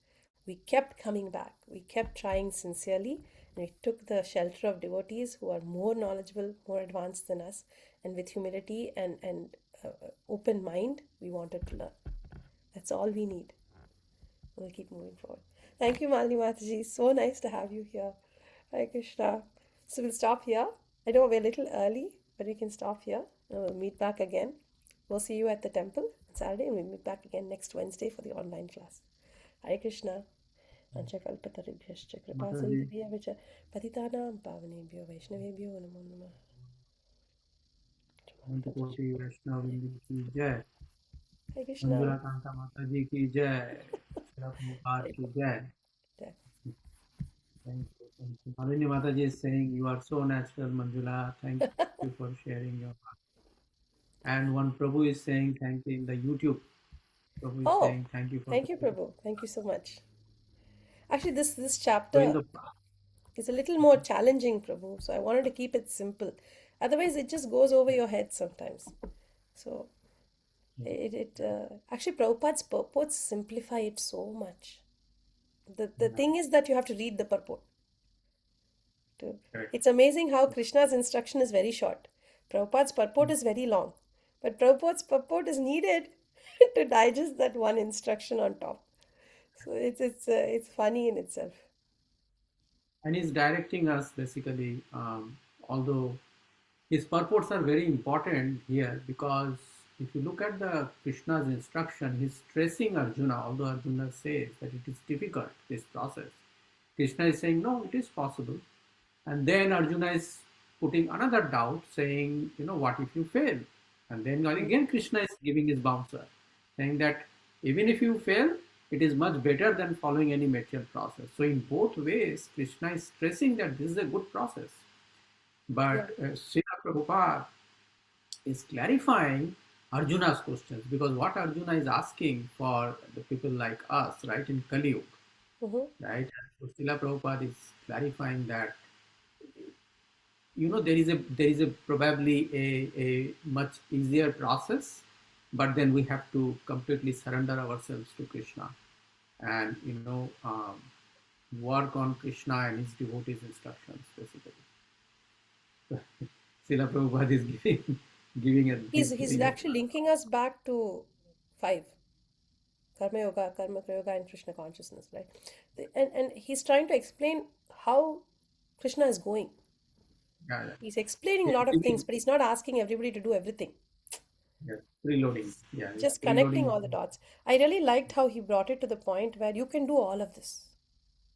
We kept coming back, we kept trying sincerely, and we took the shelter of devotees who are more knowledgeable, more advanced than us, and with humility and open mind, we wanted to learn. That's all we need. We'll keep moving forward. Thank you, Malini Mataji. So nice to have you here. Hare Krishna. So we'll stop here. I know we're a little early, but we can stop here. And we'll meet back again. We'll see you at the temple on Saturday, and we'll meet back again next Wednesday for the online class. Hare Krishna. Panchakalpatarubhyascha Mataji, kripasindhubhya vacha patitanam pavanebhyo vaishnavebhyo namo namah. Antakoti Vaishnavindu ki jai, Hare Krishna. Manjulakanta Mataji ki jai, Srila Prabhupada Hare ki jai. Krishna. Thank you. Thank you. Malini Mataji is saying, you are so natural, Manjula. Thank you for sharing your heart. And one Prabhu is saying, thank you in the YouTube. Prabhu is Oh, saying, thank you for thank you, the Prabhu. Thank you so much. Actually, this So in chapter the is a little more challenging, Prabhu. So I wanted to keep it simple. Otherwise, it just goes over your head sometimes. So actually, Prabhupada's purports simplify it so much. The thing is that you have to read the purport. correct. It's amazing how Krishna's instruction is very short. Prabhupada's purport is very long. But Prabhupada's purport is needed to digest that one instruction on top. So it's funny in itself. And he's directing us basically, although his purports are very important here, because if you look at the Krishna's instruction, he's stressing Arjuna, although Arjuna says that it is difficult, this process. Krishna is saying, no, it is possible. And then Arjuna is putting another doubt, saying, what if you fail? And then again Krishna is giving his bouncer, saying that even if you fail, it is much better than following any material process. So in both ways, Krishna is stressing that this is a good process. Yeah. But Srila Prabhupada is clarifying Arjuna's questions, because what Arjuna is asking for the people like us, right, in Kali Yuga, Mm-hmm. right? And so Srila Prabhupada is clarifying that there is a probably a much easier process, but then we have to completely surrender ourselves to Krishna, and work on Krishna and his devotees instructions basically. Srila Prabhupada is giving a He's actually linking us back to five: karma yoga, karma yoga, and Krishna consciousness, right? And he's trying to explain how Krishna is going. yeah, yeah. He's explaining a He's lot of things, giving, but he's not asking everybody to do everything. yeah, preloading. Yeah, it's Just connecting preloading. all the dots. I really liked how he brought it to the point where you can do all of this.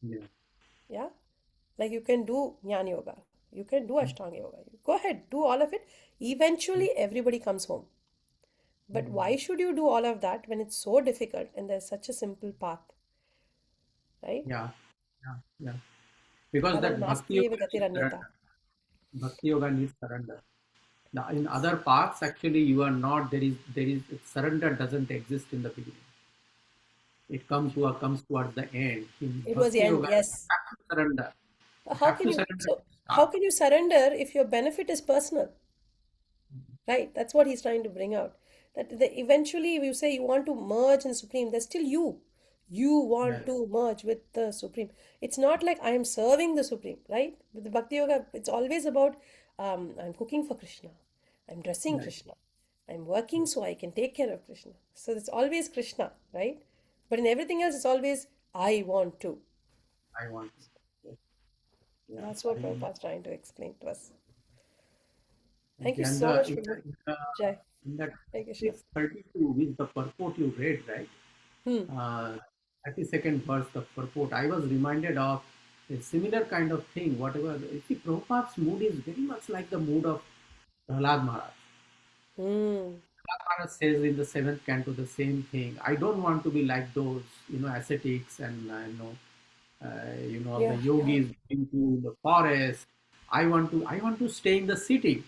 Yeah. Yeah? Like you can do Jnana Yoga, you can do Ashtanga Yoga. Go ahead, do all of it. Eventually, everybody comes home. But Mm. why should you do all of that when it's so difficult and there's such a simple path, right? Yeah, yeah, yeah. Because Param that bhakti Nasti yoga Eva needs Gatiranyata. surrender. Bhakti yoga needs surrender. Now, in other paths, actually, you are not. There is surrender doesn't exist in the beginning. It comes towards the end. In It was the bhakti end, yoga, you yes. have to surrender. You How have can to you surrender so to how start. can you surrender if your benefit is personal? Right? That's what he's trying to bring out. That eventually, if you say you want to merge in Supreme, there's still you. You Yeah, want to merge with the Supreme. It's not like I am serving the Supreme, right? With the Bhakti Yoga, it's always about I'm cooking for Krishna, I'm dressing right. Krishna, I'm working so I can take care of Krishna. So it's always Krishna, right? But in everything else, it's always I want to. I want to. Yes, yeah. That's what Prabhupada's trying to explain to us. Thank Okay, you and so the much, Prabhu. Jai. in that Hare Krishna. 632, which the purport you read, right? Hmm. 32nd verse, the purport, I was reminded of a similar kind of thing. Whatever, you see, Prabhupada's mood is very much like the mood of Prahlad Maharaj. Hmm. Prahlad Maharaj says in the seventh canto the same thing. I don't want to be like those, ascetics and the Yeah, yeah. yogis into the forest. I want to stay in the city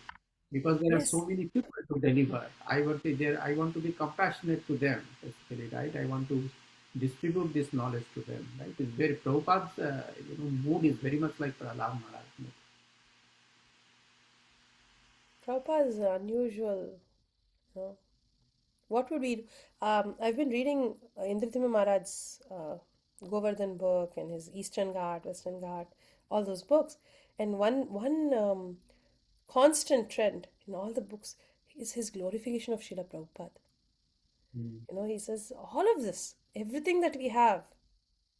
because there are so Yes. many people to deliver. I want to be compassionate to them, basically, right? I want to distribute this knowledge to them, right? It's very Prabhupada's mood is very much like Prahlad Maharaj. Prabhupada is unusual. You know. What would we? I've been reading Indratima Maharaj's Govardhan book and his Eastern Ghat, Western Ghat, all those books. And one constant trend in all the books is his glorification of Srila Prabhupada. Mm. He says all of this, everything that we have,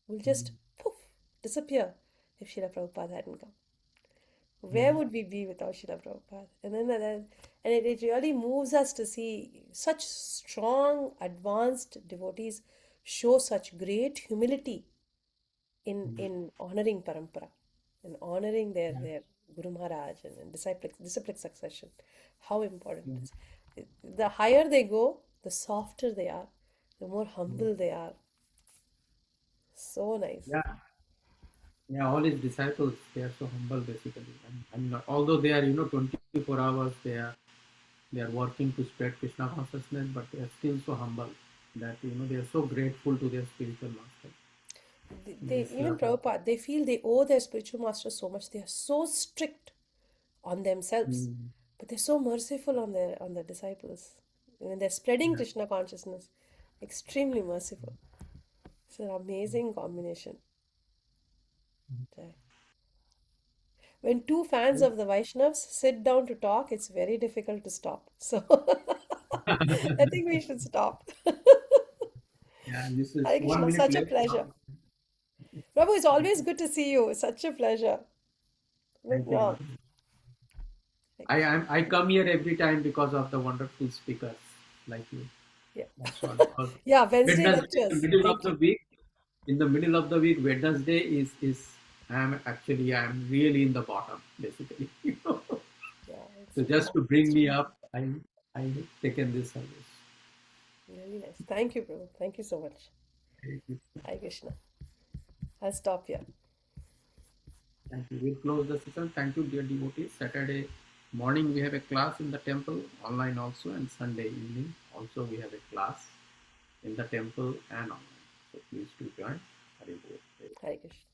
will just Mm. poof disappear if Srila Prabhupada hadn't come. Where Mm. would we be without Srila Prabhupada? And it really moves us to see such strong, advanced devotees show such great humility Mm. in honoring parampara, in honoring their, Yeah. their Guru Maharaj and disciplic succession. How important Yeah. it is. The higher they go, the softer they are, the more Mm. humble they are. So nice. Yeah. Yeah, all his disciples, they are so humble basically. And although they are, 24 hours, they are working to spread Krishna consciousness, but they are still so humble that, they are so grateful to their spiritual master. They This even Prabhupada, they feel they owe their spiritual master so much. They are so strict on themselves, mm, but they're so merciful on their disciples. When they're spreading yeah, Krishna consciousness, extremely merciful. It's an amazing combination. Right. When two fans of the Vaishnavas sit down to talk, it's very difficult to stop. So I think we should stop. yeah, this is Hare one Krishna, minute such a left pleasure. now. Prabhu, it's Thank always you. good to see you. It's such a pleasure. But Thank you, no, Mataji. Hare I Krishna. am I come here every time because of the wonderful speakers like you. Yeah. That's all. Because Yeah, Wednesday Wednesday, in lectures. the middle of Thank the you. week, Wednesday is I'm really in the bottom basically. Yeah, it's So just to bring me up, I taken this service. really nice. Thank you, bro. Thank you so much. Hare Krishna. I'll stop here. Thank you. We'll close the session. Thank you, dear devotees. Saturday morning we have a class in the temple, online also, and Sunday evening also we have a class in the temple and online. So please do join. Hari Bol. Hare Krishna.